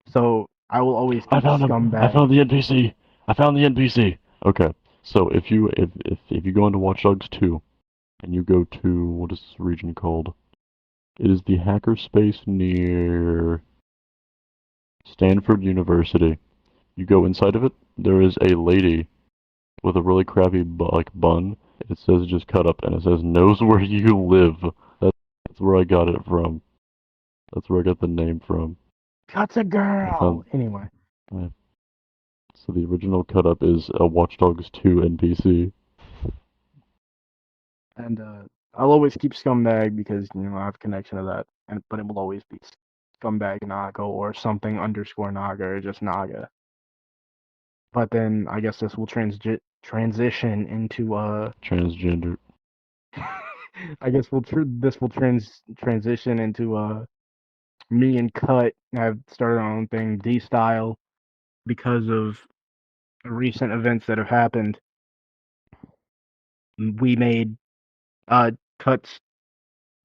So I will always keep
I found him.
Scumbag.
I found the NPC. I found the NPC. Okay. So if you go into Watch Dogs 2 and you go to what is this region called? It is the hacker space near Stanford University. You go inside of it, there is a lady with a really crappy bun. It says just cut up, and it says knows where you live. That's where I got it from. That's where I got the name from.
That's a
I
girl.
found
Anyway,
so the original cut up is a Watch Dogs 2 NPC.
and I'll always keep Scumbag because I have a connection to that, but it will always be Scumbag Naga or something underscore Naga or just Naga. But then I guess this will transition into
Transgender.
I guess this will transition into me and Cut have started our own thing, D Style, because of recent events that have happened. We made Cut's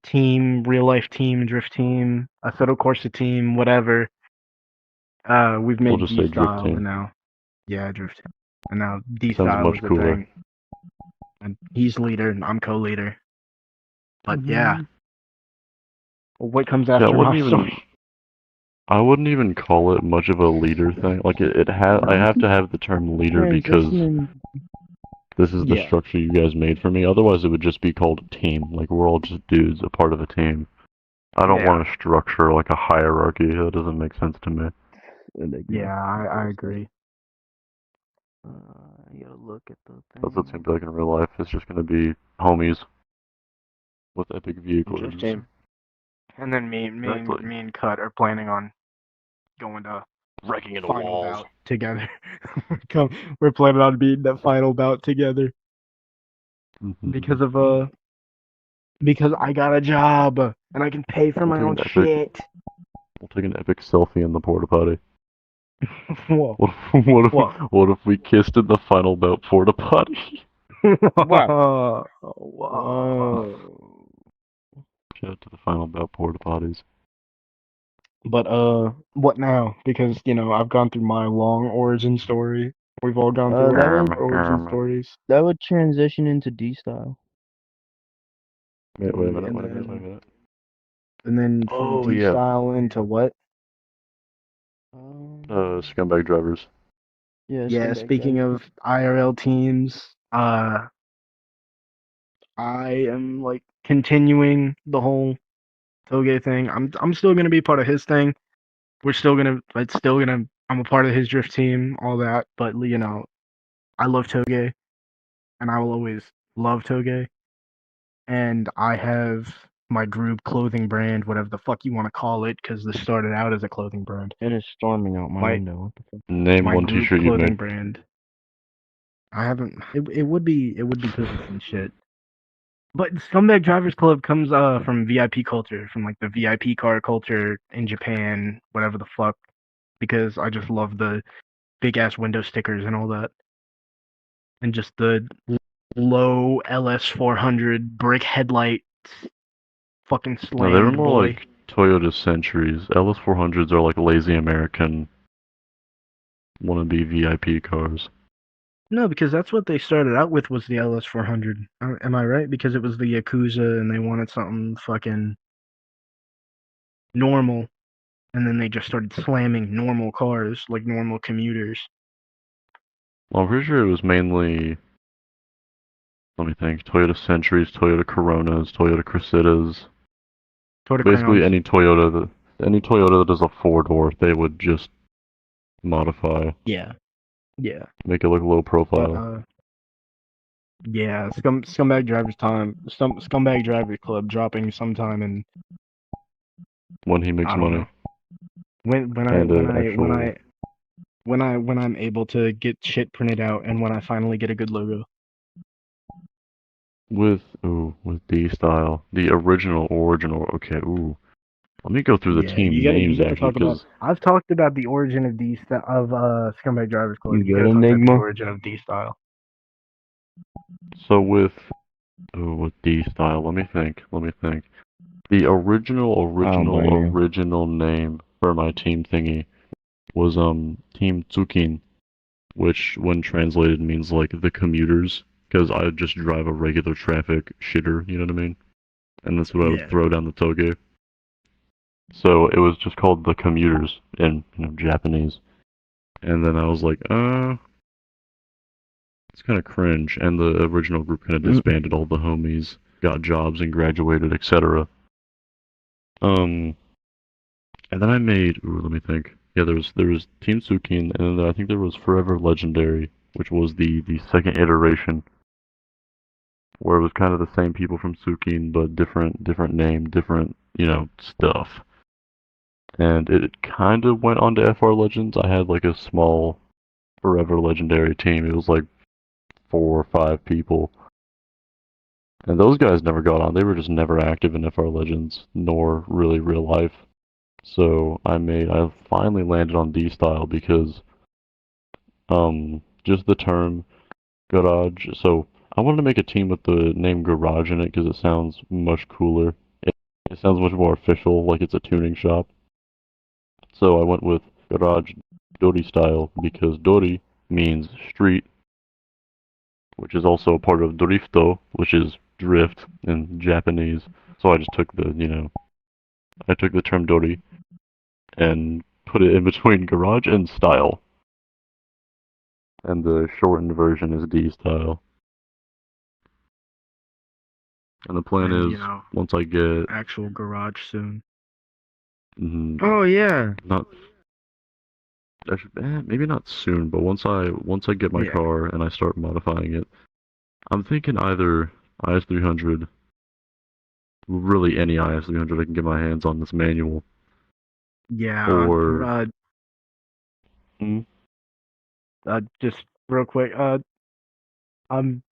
team, real life team, drift team, Assetto Corsa team, whatever. We've
We'll
made
just
D
say drift
Style,
team.
and now drift team, and now D
Sounds
Style
much
is the
cooler.
thing, and he's leader and I'm co-leader. But yeah, what comes
Yeah,
after my story?
I wouldn't even call it much of a leader thing. Like I have to have the term leader because
Transitioning.
this is the
Yeah.
structure you guys made for me. Otherwise, it would just be called team. Like we're all just dudes, a part of a team. I don't
Yeah.
want a structure like a hierarchy. That doesn't make sense to me.
Yeah, I agree.
You gotta look at the thing.
That's what it seems like in real life. It's just gonna be homies with epic vehicles.
Drift team. And then me
Exactly.
and Cut are planning on going to
Wrecking into
final
walls.
bout together. We're planning on beating that final bout together because of because I got a job and I can pay for my own shit.
We'll take an epic selfie in the porta potty.
Whoa.
What if we kissed in the final bout porta potty?
Whoa.
Shout out to the final bout porta potties.
But what now? Because I've gone through my long origin story. We've all gone through
that
our
would-
origin stories.
That would transition into D style.
Wait a minute.
And then from
Oh,
D
yeah.
style into what?
Scumbag drivers.
Yeah.
Yeah, speaking of IRL teams, I am like continuing the whole Toge thing. I'm still gonna be part of his thing. I'm a part of his drift team, all that. But I love Toge, and I will always love Toge. And I have my group clothing brand, whatever the fuck you want to call it, because this started out as a clothing brand.
It is storming out my window. What the fuck?
Name
My
one
group
T-shirt you
clothing
made.
brand. I haven't. It would be cookies and shit. But Scumbag Drivers Club comes from VIP culture, from like the VIP car culture in Japan, whatever the fuck. Because I just love the big ass window stickers and all that, and just the low LS400 brick headlights. Fucking
No, they were
slammed,
more
boy.
like Toyota Centuries. LS400s are like lazy American wannabe VIP cars.
No, because that's what they started out with was the LS400. Am I right? Because it was the Yakuza and they wanted something fucking normal. And then they just started slamming normal cars, like normal commuters.
Well, I'm pretty sure it was mainly, let me think, Toyota Centuries, Toyota Coronas, Toyota Cressidas. Basically any Toyota that is a four-door, they would just modify.
Yeah.
Make it look low profile.
But, yeah, Scumbag Scumbag Drivers Club dropping sometime in
When he makes
I don't
money.
know. When I'm able to get shit printed out and when I finally get a good logo.
With D style. The original. Okay, Let me go through the team names actually, because
I've talked about the origin of Scumbag Drivers Club.
You
You gotta
good,
talk about the
Enigma?
origin of D style.
so with D style, let me think. The original name for my team thingy was Team Tsukin, which when translated means like the commuters, because I just drive a regular traffic shitter, you know what I mean? And that's what I would throw down the toge. So it was just called the Commuters in Japanese. And then I was like, it's kind of cringe. And the original group kind of disbanded. All the homies got jobs and graduated, etc. And then I made. Ooh, let me think. Yeah, there was Team Tsukin, and then I think there was Forever Legendary, which was the second iteration, where it was kind of the same people from Tsukin, but different name, different stuff. And it kind of went on to FR Legends. I had like a small Forever Legendary team. It was like 4 or 5 people. And those guys never got on. They were just never active in FR Legends, nor really real life. So I finally landed on D style because just the term garage. So I wanted to make a team with the name garage in it because it sounds much cooler. It sounds much more official, like it's a tuning shop. So I went with garage Dori style because Dori means street, which is also a part of Dorifto, which is drift in Japanese. So I just took I took the term Dori and put it in between garage and style. And the shortened version is D style. And the plan
And,
is once I get
actual garage soon.
Oh yeah.
not maybe not soon, but once I get my
Yeah.
car and I start modifying it, I'm thinking either IS300, really any IS300 I can get my hands on this manual.
Yeah.
Or
Just real quick. I'm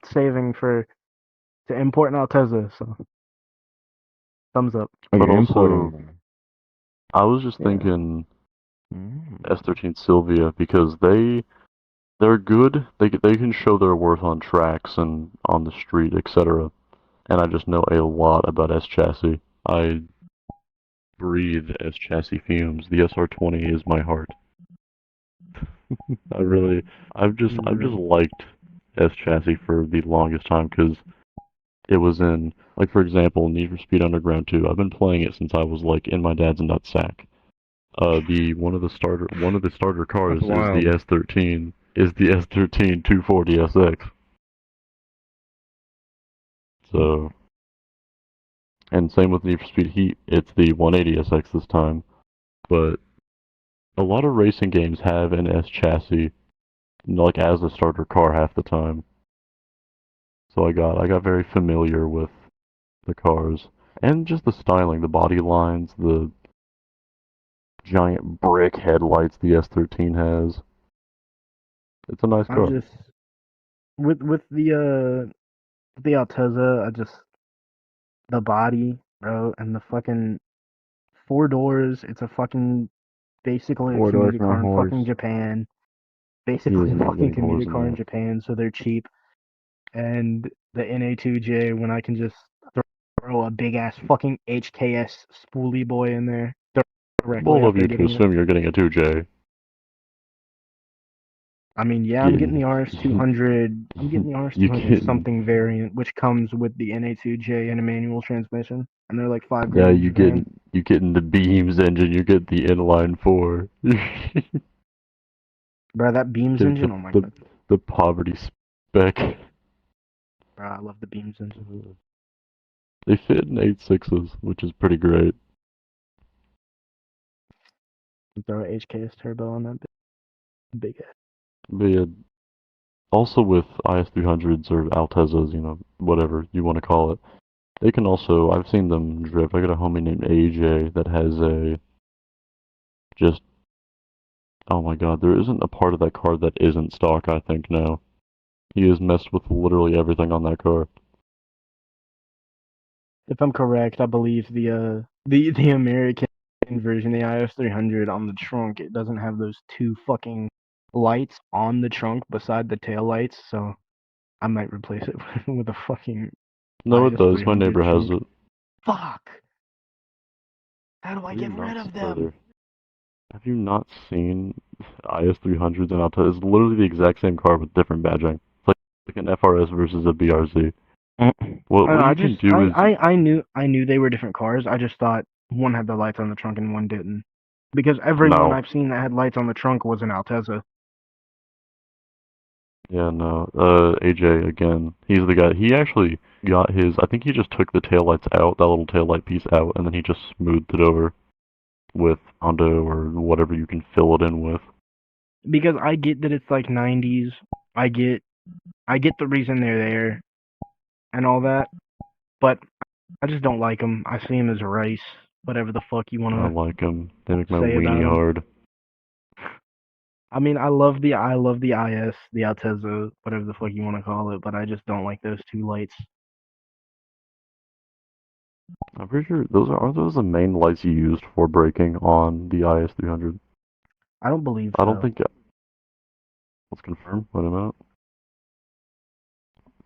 saving to import an Altezza, so thumbs up.
Oh,
But
you're
also,
importing.
I was just
Yeah.
thinking S13 Sylvia because they're good. They can show their worth on tracks and on the street, etc. And I just know a lot about S chassis. I breathe S chassis fumes. The SR20 is my heart. I've just liked S chassis for the longest time because it was in, like, for example, Need for Speed Underground 2. I've been playing it since I was like in my dad's nutsack. The one of the starter cars
That's wild.
is the S13 240 SX. So, and same with Need for Speed Heat, it's the 180 SX this time. But a lot of racing games have an S chassis, like as a starter car half the time. So I got very familiar with the cars and just the styling, the body lines, the giant brick headlights the S13 has. It's a nice
I'm
car.
just with the Altezza. The body, bro, and the fucking 4 doors. It's a fucking basically a
4 doors
commuter
from a
car in
horse.
fucking Japan.
He
Basically
is
a
not
fucking
getting cars
commuter
in
car in
that.
Japan, so they're cheap. And the NA2J when I can just throw a big ass fucking HKS spoolie boy in there directly
Bold of
after
you to
getting it.
assume you're getting a 2J.
I mean, yeah, I'm getting the
You
RS200. I'm getting the
you
RS200
getting
something variant, which comes with the NA2J and a manual transmission, and they're like $5
yeah,
in Japan.
you getting the Beams engine, you get the inline 4.
Bro, that Beams
Get
engine. Oh my god,
the poverty spec.
bro, I love the Beams engine.
They fit in 8.6s, which is pretty great.
Throw a HKS turbo on that big ass.
But yeah, also with IS300s or Altezzas, whatever you want to call it, they can also, I've seen them drift. I got a homie named AJ that has just, oh my god, there isn't a part of that car that isn't stock, I think, now. He has messed with literally everything on that car.
If I'm correct, I believe the American version, the IS300 on the trunk, it doesn't have those two fucking lights on the trunk beside the tail lights, so I might replace it with a fucking
No, it does. My
IS300
neighbor has
trunk.
it.
Fuck! How do I
Have you
get rid
not
of
seen
them?
brother? Have you not seen IS300s and Alta? It's literally the exact same car with different badging. It's like an FRS versus a BRZ. What you can do is
I knew they were different cars. I just thought one had the lights on the trunk and one didn't. Because everyone
No.
I've seen that had lights on the trunk was an Altezza.
Yeah, no. AJ again. He's the guy. He actually got his. I think he just took the taillights out, that little taillight piece out, and then he just smoothed it over with Hondo or whatever you can fill it in with.
Because I get that it's like 90s. I get the reason they're there and all that, but I just don't like them. I see them as rice, whatever the fuck you want
I
to
like him. They make my
say about
weenie
them.
hard.
I mean, I love the IS, the Altezza, whatever the fuck you want to call it, but I just don't like those two lights.
I'm pretty sure aren't those the main lights you used for braking on the IS300?
I don't believe
I
so.
don't think. Let's confirm. Wait a minute.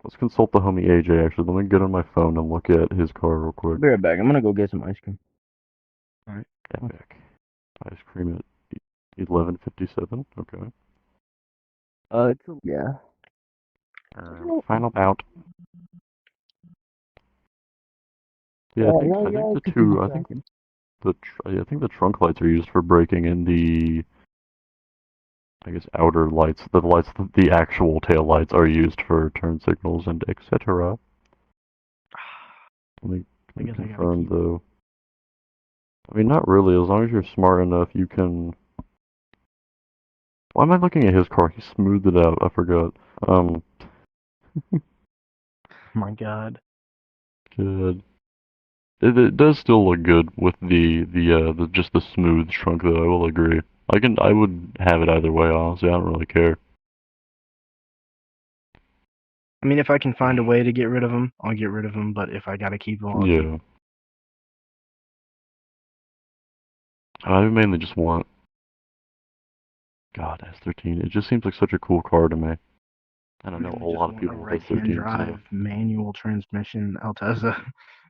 Let's consult the homie AJ. Actually, let me get on my phone and look at his car real
I'll
quick.
be right back. I'm gonna go get some ice cream.
Alright.
Epic. Ice cream at 11:57. Okay.
Yeah.
Final bout. Yeah, I think the two. I think the trunk lights are used for braking, and the I guess outer lights, the actual tail lights are used for turn signals and etc. Let me,
I guess I gotta
confirm
keep.
though. I mean, not really. As long as you're smart enough, you can. Why am I looking at his car? He smoothed it out. I forgot.
My God.
Good. It does still look good with the just the smooth trunk though. I will agree. I would have it either way. Honestly, I don't really care.
I mean, if I can find a way to get rid of them, I'll get rid of them. But if I gotta keep them, I'll keep 'em.
Yeah. I mainly just want. God, S13. It just seems like such a cool car to me. And I know a
I
whole
just
lot of
want a
people with
right-hand
S13s.
drive manual transmission Altezza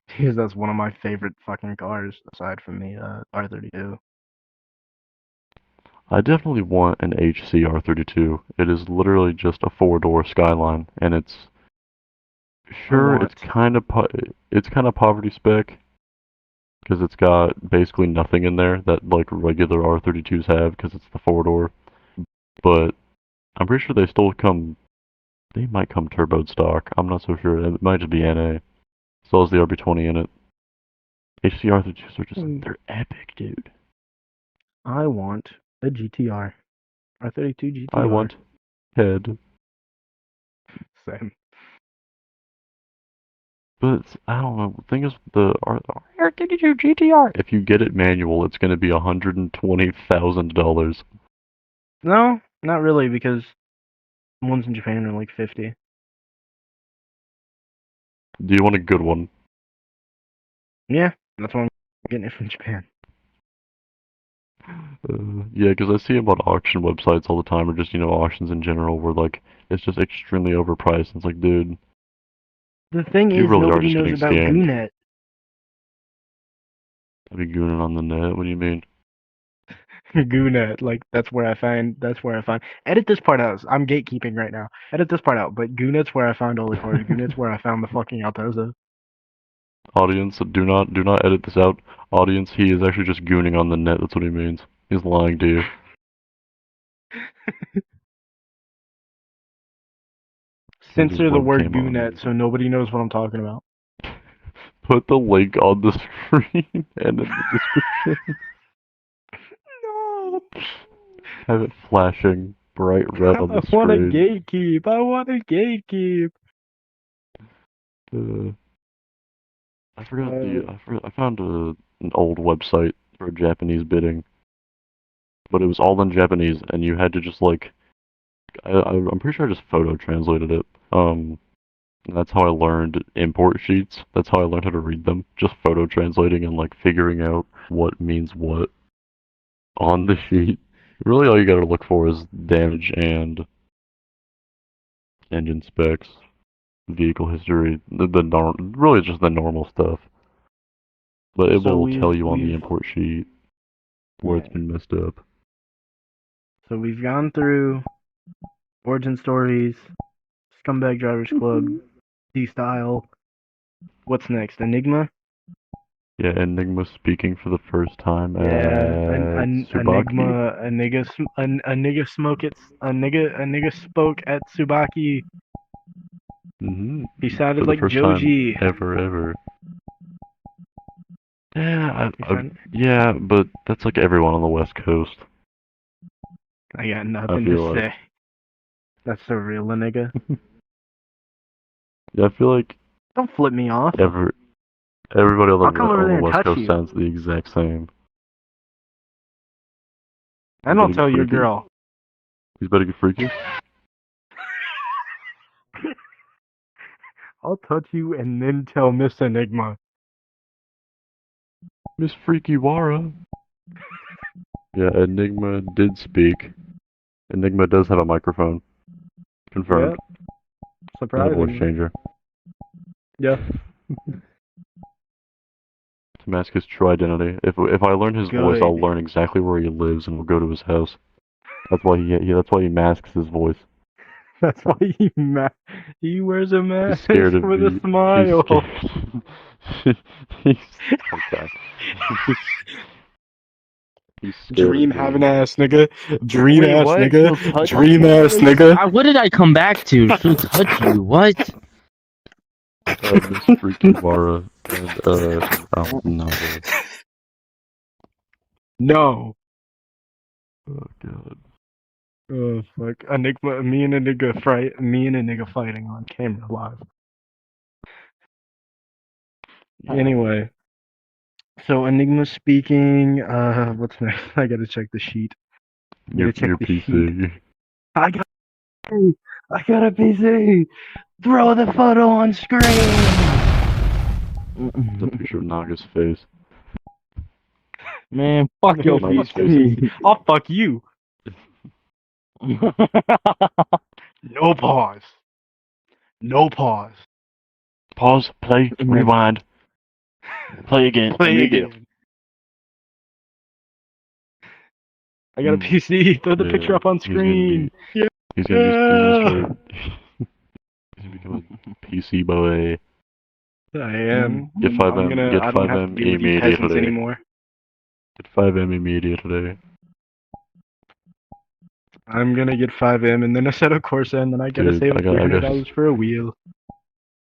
because that's one of my favorite fucking cars aside from the R32.
I definitely want an HC R32. It is literally just a four-door Skyline, and it's it's kind of poverty spec because it's got basically nothing in there that like regular R32s have because it's the four-door. But I'm pretty sure they still come. They might come turboed stock. I'm not so sure. It might just be NA. So has the RB20 in it. HC R32s are just they're epic, dude.
I want a GTR. R32 GTR.
I want head.
Same.
But I don't know. The thing is, the R32 GTR. If you get it manual, it's going to be $120,000.
No, not really, because ones in Japan are like 50.
Do you want a good one?
Yeah, that's why I'm getting it from Japan.
Yeah, because I see them on auction websites all the time, or just auctions in general, where like it's just extremely overpriced. And it's like, dude,
The thing
you
is,
really are
nobody
just
knows
getting
about
scammed.
Goonet.
I'd be gooning on the net. What do you mean?
Goonet, like that's where I find. Edit this part out. I'm gatekeeping right now. Edit this part out. But Goonet's where I found all the cars. Goonet's where I found the fucking Altezza.
Audience, do not edit this out. Audience, he is actually just gooning on the net. That's what he means. He's lying to you. His
Censor the word
webcam on.
Goonet so nobody knows what I'm talking about.
Put the link on the screen and in the description.
No.
Have it flashing bright red on the
I want to
screen.
gatekeep. I want to gatekeep.
I forgot I found an old website for Japanese bidding, but it was all in Japanese, and you had to just like I'm pretty sure I just photo translated it. And that's how I learned import sheets. That's how I learned how to read them. Just photo translating and like figuring out what means what on the sheet. Really, all you gotta look for is damage and engine specs, vehicle history, really just the normal stuff. But it
So
will tell you on the
we've
import sheet where it's been messed up.
So we've gone through origin stories, Scumbag Drivers Club, D-Style. What's next? Enigma?
Yeah, Enigma speaking for the first time
Yeah,
at
Enigma, a nigga smoke it, a nigga spoke at Tsubaki. He
For
sounded
the
like
first time
Joji.
ever. Yeah,
He
yeah, but that's like everyone on the West Coast.
I got
I
nothing to
feel like.
say. That's the real nigga.
Yeah, I feel like
Don't flip me off.
everybody
I'll come over
on the
there and
West
touch
Coast
you.
sounds the exact same.
And I'll tell your girl.
He's better get freaky.
I'll touch you and then tell Miss Enigma.
Miss Freaky Wara. Yeah, Enigma did speak. Enigma does have a microphone. Confirmed.
Yep.
And a voice
Surprising.
changer.
Yeah.
To mask his true identity. If I learn his voice, I'll
Good.
learn exactly where he lives and we'll go to his house. That's why he masks his voice.
That's why he wears a
He's
mask
scared of
with
me.
a smile.
He's okay. He's scared
Dream
of me.
having ass nigga. Dream
Wait,
ass
what?
nigga.
She'll touch
Dream ass nigga.
What did I come back to? She'll touch you. What?
Miss Freaky Wara and his album novel.
No.
Oh god.
Oh fuck. Enigma. Me and a nigga fighting on camera live. Anyway. So Enigma speaking. What's next? I gotta check the sheet.
Your
Check the
PC.
sheet. I got a PC. Throw the photo on screen.
The picture of Naga's face.
Man, fuck your
Naga's
PC.
I'll fuck you. No pause. No pause.
Pause, play, rewind. Play again.
Play again. I got a PC. Throw the picture up on screen.
He's gonna become a PC boy.
I am.
Get 5M. Get
I don't have to
5M
be with you peasants
immediately.
anymore.
Get 5M immediately.
I'm gonna get 5M and then a set of Corsa and then I gotta
Dude,
save
I got-
$300 for a wheel.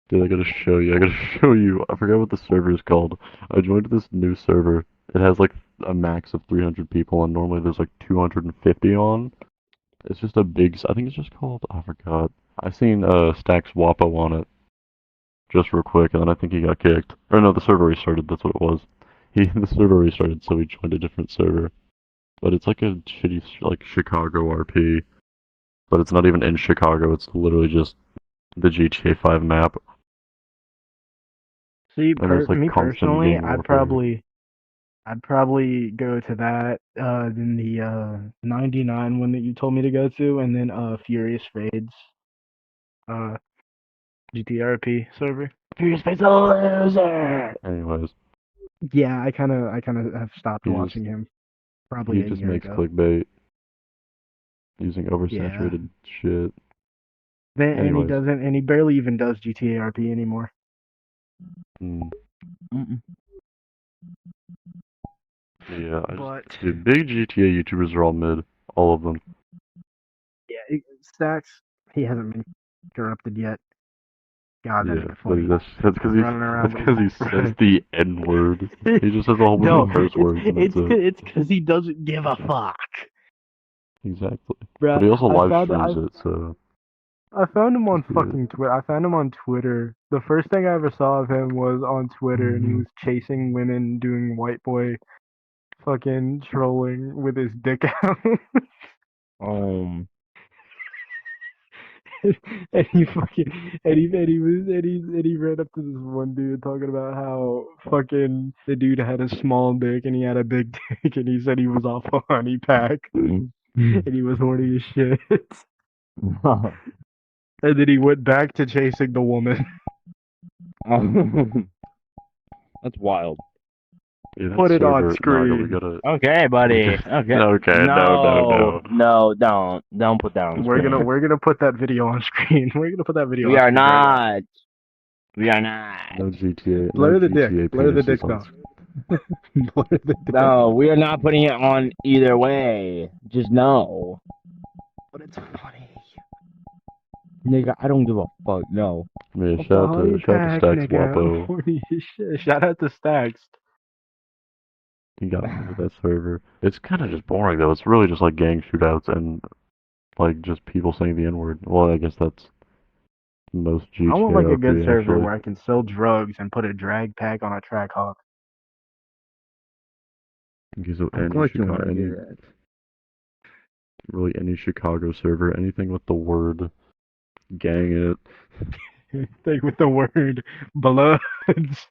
Dude, I gotta show you. I forgot what the server is called. I joined this new server. It has like a max of 300 people, and normally there's like 250 on. It's just a big. I think it's just called. I forgot. I seen Stacks Wapo on it, just real quick, and then I think he got kicked. Or no, the server restarted. That's what it was. The server restarted, so he joined a different server. But it's like a shitty like Chicago RP. But it's not even in Chicago. It's literally just the GTA 5 map.
See,
And there's, like,
me
constant
personally,
game
I'd
warfare.
probably go to that, then the 99 one that you told me to go to, and then Furious Fades, GTRP server. Furious Fades a loser.
Anyways,
Yeah, I kind of have stopped
He
watching him. Probably
he
a
just
year
makes
ago.
clickbait using oversaturated shit.
And he
Anyways.
doesn't, and he barely even does GTRP anymore.
Mm.
Mm-mm.
Yeah,
But
dude, big GTA YouTubers are all mid. All of them.
yeah, Stacks, he hasn't been corrupted yet. God, that
Yeah,
nigga
but
funny.
that's
Running around
because he says the N word. He just says a whole bunch
No,
of curse words. And that's it.
it's because he doesn't give a fuck.
Exactly.
Bruh,
But he also
I
live
found-
streams it, so
I found him on
Yeah.
fucking Twitter. I found him on Twitter. The first thing I ever saw of him was on Twitter, and he was chasing women, doing white boy fucking trolling with his dick out. and he fucking and he ran up to this one dude talking about how fucking the dude had a small dick and he had a big dick and he said he was off a honey pack and he was horny as shit. And then he went back to chasing the woman.
That's wild.
yeah, that
Put it on
server-
screen.
Naga, we gotta.
Okay, buddy.
Okay.
Okay.
Okay, no.
No, don't put that on
We're
screen.
gonna put that video on screen. We're gonna put that video.
We
on
are
screen right now.
not. We are not.
No GTA.
Blur
no
the
GTA
dick. Blur the
penises
dick
on
though.
screen.
What are they doing?
No, we are not putting it on either way. Just know.
But it's funny.
Nigga, I don't give a fuck. No.
Yeah,
A
shout out
body
to
pack,
Stacks
nigga.
Wapo.
Holy shit. Shout out to Stacks.
He got me into that server. It's kind of just boring though. It's really just like gang shootouts and like just people saying the N-word. Well, I guess that's most
I want like a good
GTRP
server
actually.
where I can sell drugs and put a drag pack on a track hawk.
Okay, so
Of
any
course you want
Chicago,
to
any
do that.
really any Chicago server, anything with the word gang in it.
Thing with the word bloods.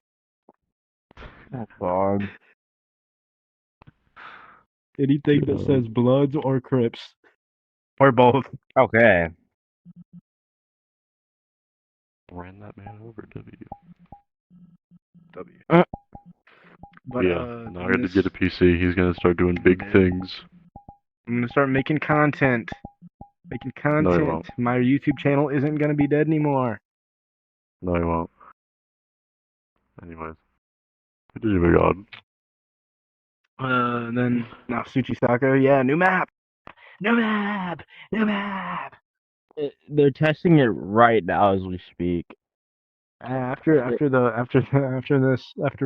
Oh, God.
Anything that says bloods or crips. Or both.
Okay.
Ran that man over, W.
W.
Uh.
But
Yeah, now I
in
got to get a
this,
PC. He's gonna start doing big
man,
things.
I'm gonna start making content. Making
No, he
content.
won't.
My YouTube channel isn't gonna be dead anymore.
No, he won't. Anyways, continue, my God.
Then now Tsuchisaka, yeah, new map. New map. New map.
They're testing it right now as we speak.
After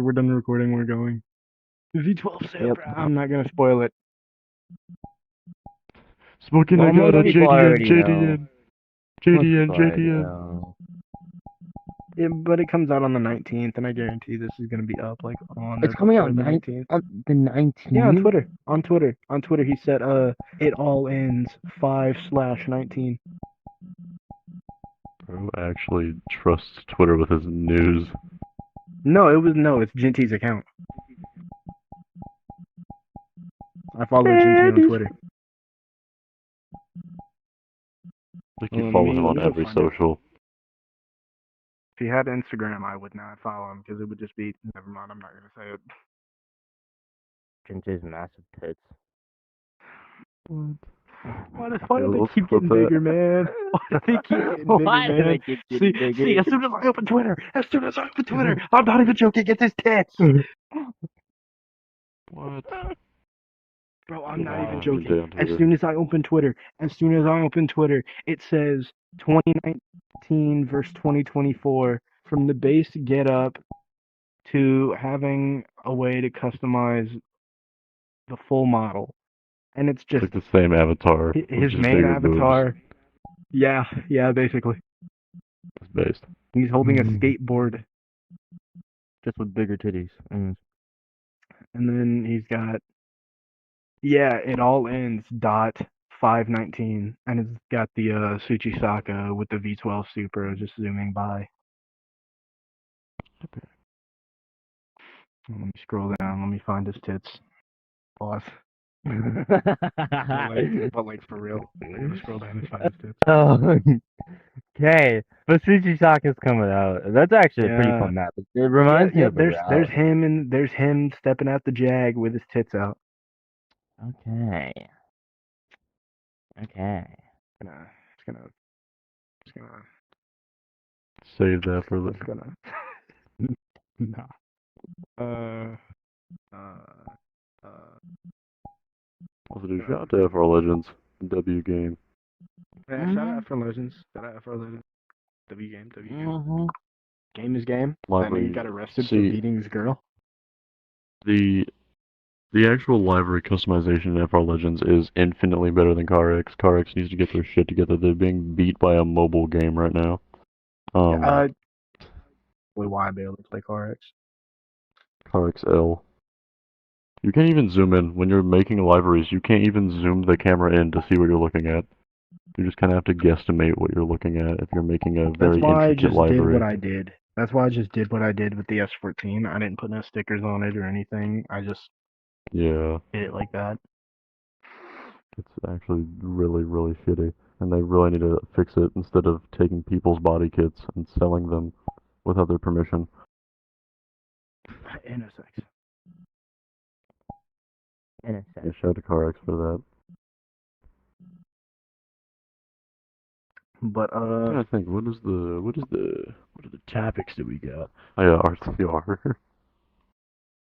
we're done recording, we're going. V12 Supra.
Yep.
I'm not gonna spoil it.
Smoking,
Well,
I got
most
a
people
JDN,
already know.
JDN,
Most
JDN,
people already
JDN.
know.
Yeah, but it comes out on the 19th, and I guarantee this is gonna be up like on
It's
or
coming
before
out
the 19th.
on the 19th.
Yeah, on Twitter. On Twitter, he said, it all ends 5/19.
Bro actually trusts Twitter with his news.
No, it's Jinty's account. I follow Jinty on Twitter.
I think you
Let
follow him
me
on
go
every
find it.
social.
If he had Instagram, I would not follow him because it would just be. Never mind, I'm not gonna say it.
Jinty's massive tits.
Why do
Okay,
they
let's
keep
flip
getting
that.
bigger, man? Why do they keep getting bigger,
Why do
man?
they keep getting bigger?
See, as soon as I open Twitter, I'm not even joking, get his tits.
What?
Bro, I'm not even
Jinty
joking.
on
As
Twitter.
soon as I open Twitter, it says 2019 versus 2024 from the base get up to having a way to customize the full model. And it's
It's
just
like the same avatar with
his
just
main
bigger boobs.
avatar. Yeah, basically.
It's based.
He's holding a skateboard,
Just with bigger titties.
and then he's got it all ends dot 519, and it's got the Tsuchisaka with the V12 Supra just zooming by. Let me scroll down. Let me find his tits. Pause. But like for real. I'm gonna scroll down and find his tits.
Oh, okay. But Tsuchisaka's coming out. That's actually a pretty
Yeah.
fun map. It reminds me of the route.
There's him stepping out the Jag with his tits out.
Okay. Okay.
It's gonna
Save that for
it's
later.
gonna nah.
Also, do shout out to FR Legends. W game.
Yeah, shout out for Legends. Shout out for Legends. W game.
Mm-hmm.
Game is game.
Library.
Then he got arrested for
See,
beating his girl.
the actual library customization in FR Legends is infinitely better than CarX. CarX needs to get their shit together. They're being beat by a mobile game right now.
Why be able to play CarX?
CarX L. You can't even zoom in. When you're making libraries, you can't even zoom the camera in to see what you're looking at. You just kind of have to guesstimate what you're looking at if you're making a very
That's why I
intricate
just
library.
did what I did. That's why I just did what I did with the S14. I didn't put no stickers on it or anything. I just
Yeah,
did it like that.
it's actually really, really shitty. And they really need to fix it instead of taking people's body kits and selling them without their permission.
NSX.
Yeah, shout out to CarX for that.
But
I'm trying to think, what are the topics that we got? Oh yeah, RCR.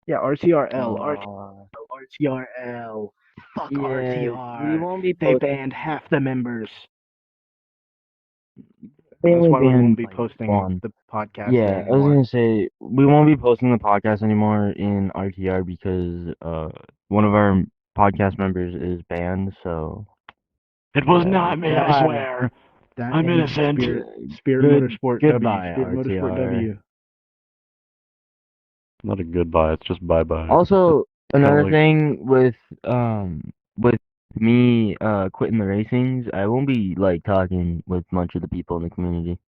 Yeah, RTRL,
Uh,
RTRL. Fuck
yeah,
RTR.
we won't be
They
posting.
banned half the members.
They
That's
only
why we won't
banned
be
like
posting
one.
the podcast there
Yeah, I was
anymore.
gonna say we won't be posting the podcast anymore in RTR because one of our podcast members is banned. So
It was
yeah,
not me, I swear.
That
I'm
and
innocent.
Spirit
Good
Motorsport W.
goodbye
Spirit Motorsport
RTR.
W.
Not a goodbye, it's just bye-bye.
Also,
Kinda
another
like-
thing with me quitting the racings, I won't be like talking with much of the people in the community.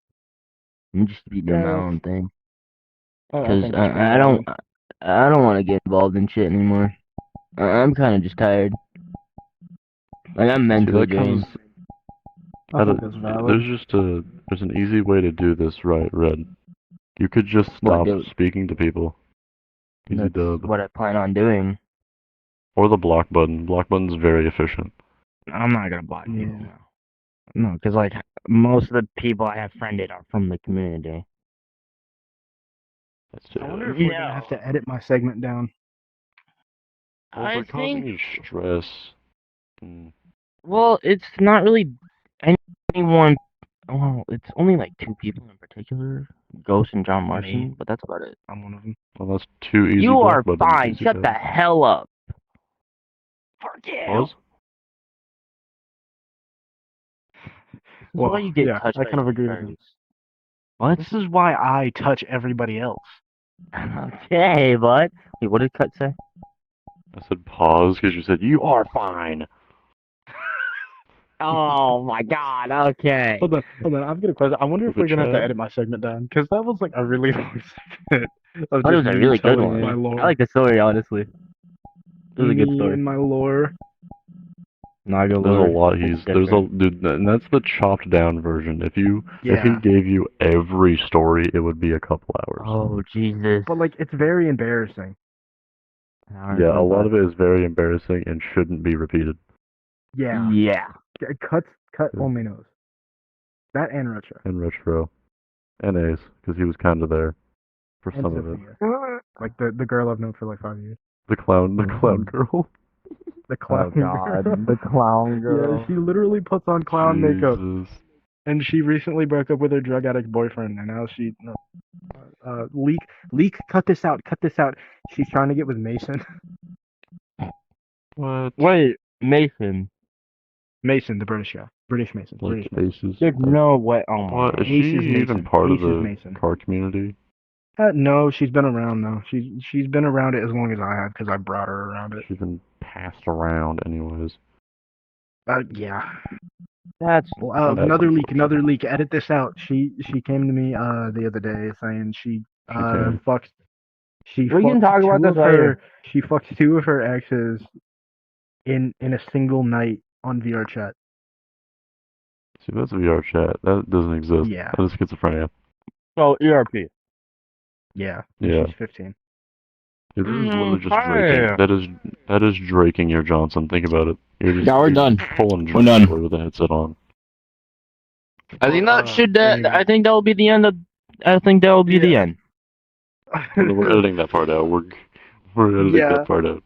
I'm just be doing my
Yeah,
own thing
I
because
think that's
I don't want to get involved in shit anymore. I'm kind of just tired. Like I'm
See,
mentally
that
drained.
comes.
I think that's valid.
There's an easy way to do this, right, Red? You could just
What,
stop
dude?
speaking to people. Easy
That's
dub.
what I plan on doing.
Or the block button. Block button's very efficient.
I'm not gonna block people
Yeah.
now. No, because like most of the people I have friended are from the community.
That's
I wonder if we're gonna have to edit my segment down.
Well, if
I
they're causing
think.
you stress.
Well, it's not really anyone. Well, it's only like two people in particular, Ghost and John Marson,
Me.
but that's about it.
I'm one of them.
Well, that's two easy
You
block
are
buttons.
fine.
Easy
Shut
dub.
the hell up.
Fuck you.
Pause?
This is why you get
yeah,
touched
I
by
kind of agree with him.
fairies. What?
This is why I touch everybody else.
Okay, bud. Wait, what did Cut say?
I said pause because you said you are fine.
Oh my god, okay.
Hold on. I've got a question. I wonder if
With
we're gonna have to
Chad?
edit my segment down because that was like a really long segment of
That
just
was a
me
really good
telling my
one.
lore.
I like the story, honestly. It was a good
Me
story.
and my lore.
Naga
There's a
lore.
lot
It's
there's a
different.
dude, and that's the chopped down version. If he
Yeah,
gave you every story, it would be a couple hours.
Oh, Jesus.
but like it's very embarrassing.
An hour and
Yeah, a lot
25.
of it is very embarrassing and shouldn't be repeated.
Yeah,
Yeah.
cut
Yeah.
only knows that and retro
And retro. And Ace, because he was kind of there for
and
some of it.
Sophia, like the girl I've known for like 5 years.
The clown girl.
The clown.
Oh, God.
girl.
The clown girl.
Yeah, she literally puts on clown makeup,
Jesus.
and she recently broke up with her drug addict boyfriend, and now she leak. Cut this out. She's trying to get with Mason.
What?
Wait, Mason.
Mason, the British guy. British Mason.
Like
British Mason.
Aces?
There's no way. Oh, my
What?
God.
Is she
Ace is
even
Mason.
part of
Ace is
the
Mason.
car community?
No, she's been around though. She's been around it as long as I have because I brought her around it.
She's been passed around anyways.
Yeah.
That's.
Well,
That's
another
unfortunate.
leak. Edit this out. She came to me the other day saying she
came?
fucked. She
We can
fucked
talk about
two
this
of
later.
her. She fucked two of her exes in a single night on VR chat.
See, that's VR chat. That doesn't exist.
Yeah.
That is schizophrenia.
So, ERP.
Yeah.
Yeah.
She's 15.
Yeah, this is literally just
Hi.
draking. That is draking your Johnson. Think about it. You're
Yeah, we're
you're
done.
pulling
We're done.
Drake with a headset on.
I think that should.
Anyway.
I think that will be the end of. I think that will be the
Yeah.
end.
We're editing that part out. We're editing
Yeah.
that part out.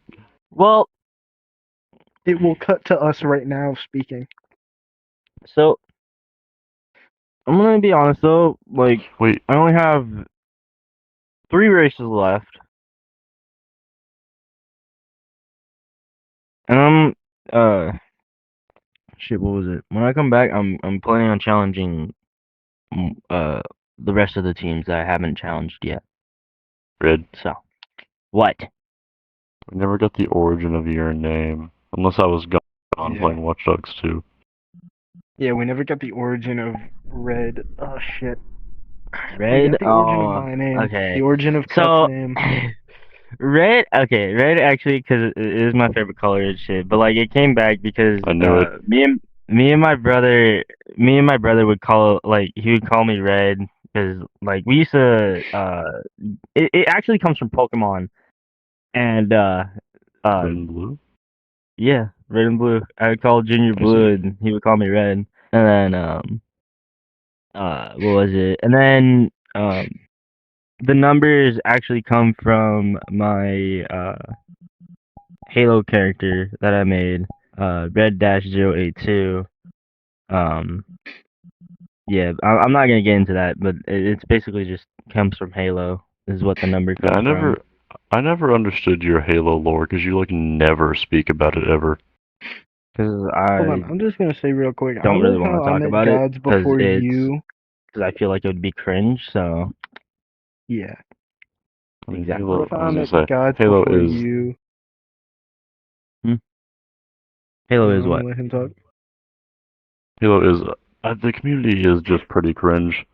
Well,
It will cut to us right now speaking.
so I'm gonna be honest though. Like,
Wait,
I only have 3 races left, and shit. What was it? When I come back, I'm planning on challenging the rest of the teams that I haven't challenged yet.
Red.
So, what?
We never got the origin of your name. Unless I was gone
Yeah.
playing Watch Dogs 2.
Yeah, we never got the origin of Red. Oh shit. We
Red.
got the origin of my name.
Okay.
The origin of
So,
Cut's name.
red. Okay, red actually, because it is my favorite color and shit. But like, it came back because
I knew it.
me and my brother would call he would call me red because like we used to it actually comes from Pokemon and
Red and blue?
yeah, red and blue. I would call Junior
I
blue
see.
and he would call me red. And then what was it? And then The numbers actually come from my Halo character that I made, Red-082. Yeah, I'm not gonna get into that, but it's basically just comes from Halo. Is what the number
Yeah,
comes from.
I never understood your Halo lore because you like never speak about it ever.
Because
Hold
I
on, I'm just gonna say real quick. I
don't really
love
want
how
to
I
talk
met
about it
gods
because
before you.
I feel like it would be cringe. So
Yeah.
I mean,
Exactly.
I
Halo.
love
I
how I
was
met
gonna say
gods
Halo
before
is.
you.
Halo
No,
is what?
let him talk.
Halo is. The community is just pretty cringe.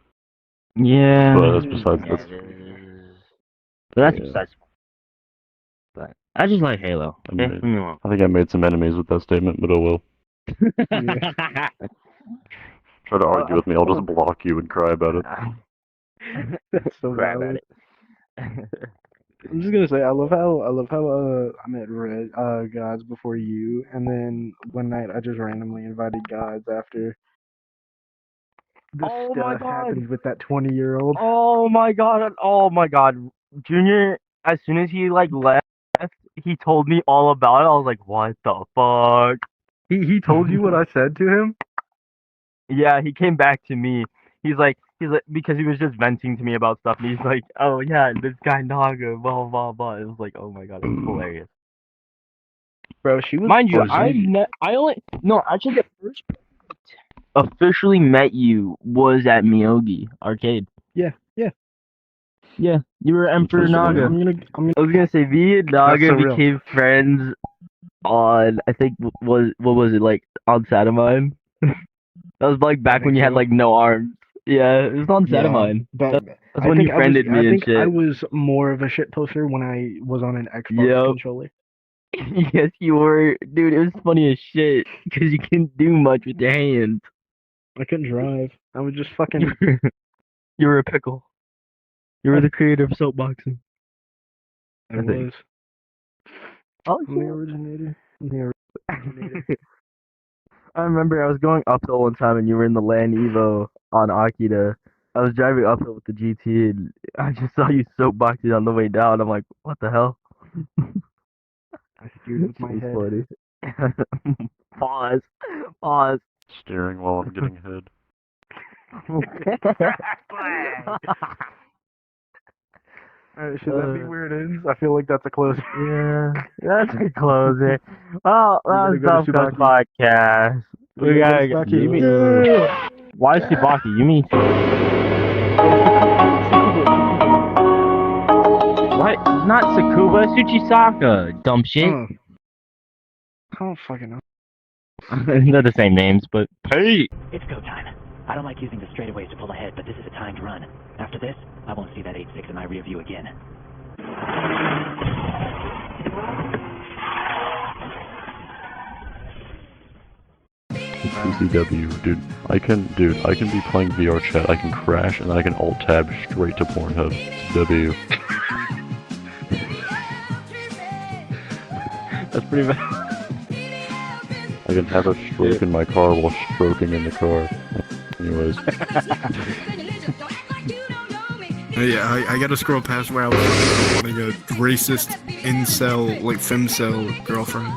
Yeah.
But that's besides.
Yeah,
That's.
it is. But that's
Yeah.
besides. But I just like Halo.
I
Okay,
mean,
leave me alone.
I think I made some enemies with that statement, but oh well.
Yeah.
Try to argue with me, I'll just block you and cry about it.
That's so
Right about
valid.
it.
I'm just gonna say I love how I met Red gods before you, and then one night I just randomly invited gods after this
Oh my
stuff
God.
happened with that 20-year-old.
Oh my god! Oh my god! Junior, as soon as he like left, he told me all about it. I was like, what the fuck?
He told you what I said to him.
Yeah, he came back to me. He's like because he was just venting to me about stuff, and he's like, oh yeah, this guy Naga, blah blah blah. It was like, oh my god, it was hilarious.
Bro, she was.
Mind you,
Oh, is
actually the first officially met you was at Miyogi Arcade.
Yeah.
Yeah, you were Emperor
That's
Naga.
I'm gonna.
I was gonna say me and
That's
Naga
so real.
became friends on I think what was it like on Satamine? That was like back when
think
you had
so.
like no arms. Yeah, it was on
Yeah,
Satamine.
but
That's when you friended me
I
and
think I
shit.
was more of a shit poster when I was on an Xbox
Yep.
controller.
Yes, you were, dude. It was funny as shit because you couldn't do much with your hands.
I couldn't drive. I was just fucking.
You were a pickle. You were the creator of soapboxing.
I
I think.
was.
Oh,
I'm the originator. I'm the originator.
I remember I was going uphill one time and you were in the Land Evo on Akita. I was driving uphill with the GT and I just saw you soapboxing on the way down. I'm like, what the hell?
I steered with my
It
head.
was funny. Pause.
steering while I'm getting head.
Alright, should that be where it ends? I feel like that's a closer.
Yeah, that's a closer. Well, that
We
was
gotta go to
Dumb Cuts Podcast. We gotta
go
get.
to
You mean,
Tsubaki.
why Tsubaki? You mean what? Not Sakuba, Tsuchisaka. Dumb shit.
Oh. I don't fucking know.
They're the same names, but Pete.
It's go time. I don't like using the straightaways to pull ahead, but this is a timed run. After this, I won't see that 8.6 in my rear view again.
CCW, dude. I can be playing VR chat, I can crash, and then I can alt tab straight to Pornhub. W.
That's pretty bad.
I can have a stroke in my car while stroking in the car. Anyways.
Yeah, I gotta scroll past where I was wanting a racist incel, like femcel girlfriend.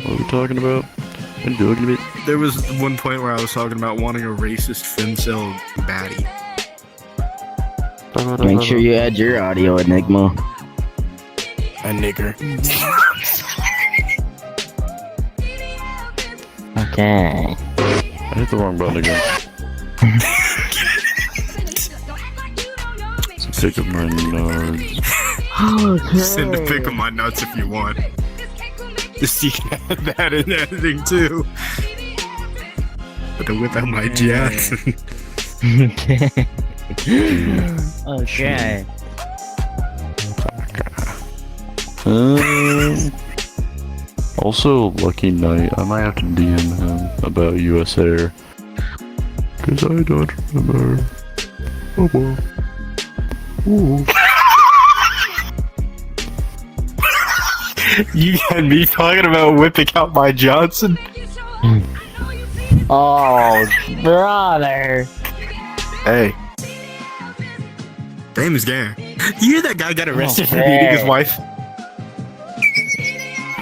What are we talking about?
There was one point where I was talking about wanting a racist femcel baddie.
Make sure you add your audio, Enigma.
A nigger.
Okay.
I hit the wrong button again. Pick up my nuts.
Send a pic of my nuts if you want. Just you can add that in editing too. But to whip out my jets.
Okay.
Also, Lucky Knight, I might have to DM him about US Air. Cause I don't remember. Oh well. Ooh.
You got me talking about whipping out my Johnson?
Oh, brother.
Hey. Game is game. You hear that guy got arrested for
Okay.
beating his wife?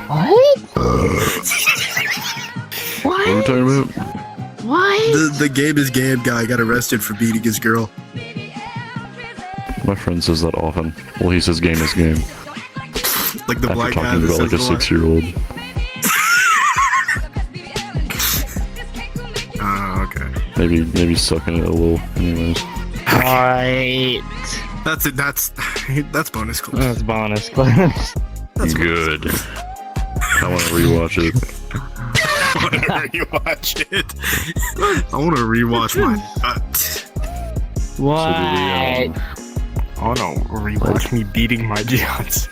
What?
What are we talking about?
The game is game guy got arrested for beating his girl.
My friend says that often. Well, he says game is game.
Like the
After
black guy
talking
that
about like a
says the
6-year-old.
Oh, okay.
Maybe sucking it a little. Anyways.
Right.
That's it. That's bonus clips.
That's bonus clips.
That's
Good. I want to rewatch it.
I want to rewatch it. I want to rewatch my butt.
What?
I want to rewatch me beating my Johns.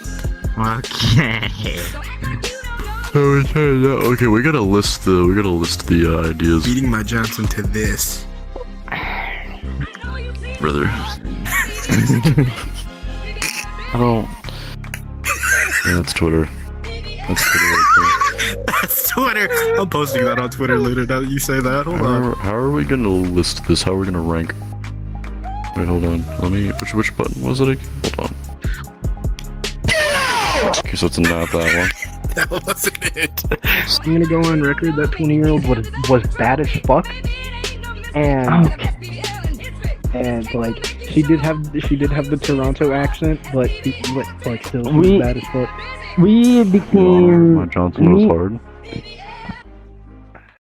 Okay.
Okay, we gotta list the ideas,
Beating my Johnson to this.
brother. I don't. Yeah, that's Twitter. That's Twitter right
That's Twitter. I'm posting that on Twitter later. Now that you say that, hold
there.
on.
How are we gonna list this? How are we gonna rank? Wait, hold on. Let me. Which button was it again? Hold on. Okay, so it's not that one.
That wasn't it.
I'm gonna go on record that 20-year-old was bad as fuck, and like she did have the Toronto accent, but like still she was
We-
bad as fuck.
We
My
became
Johnson was hard.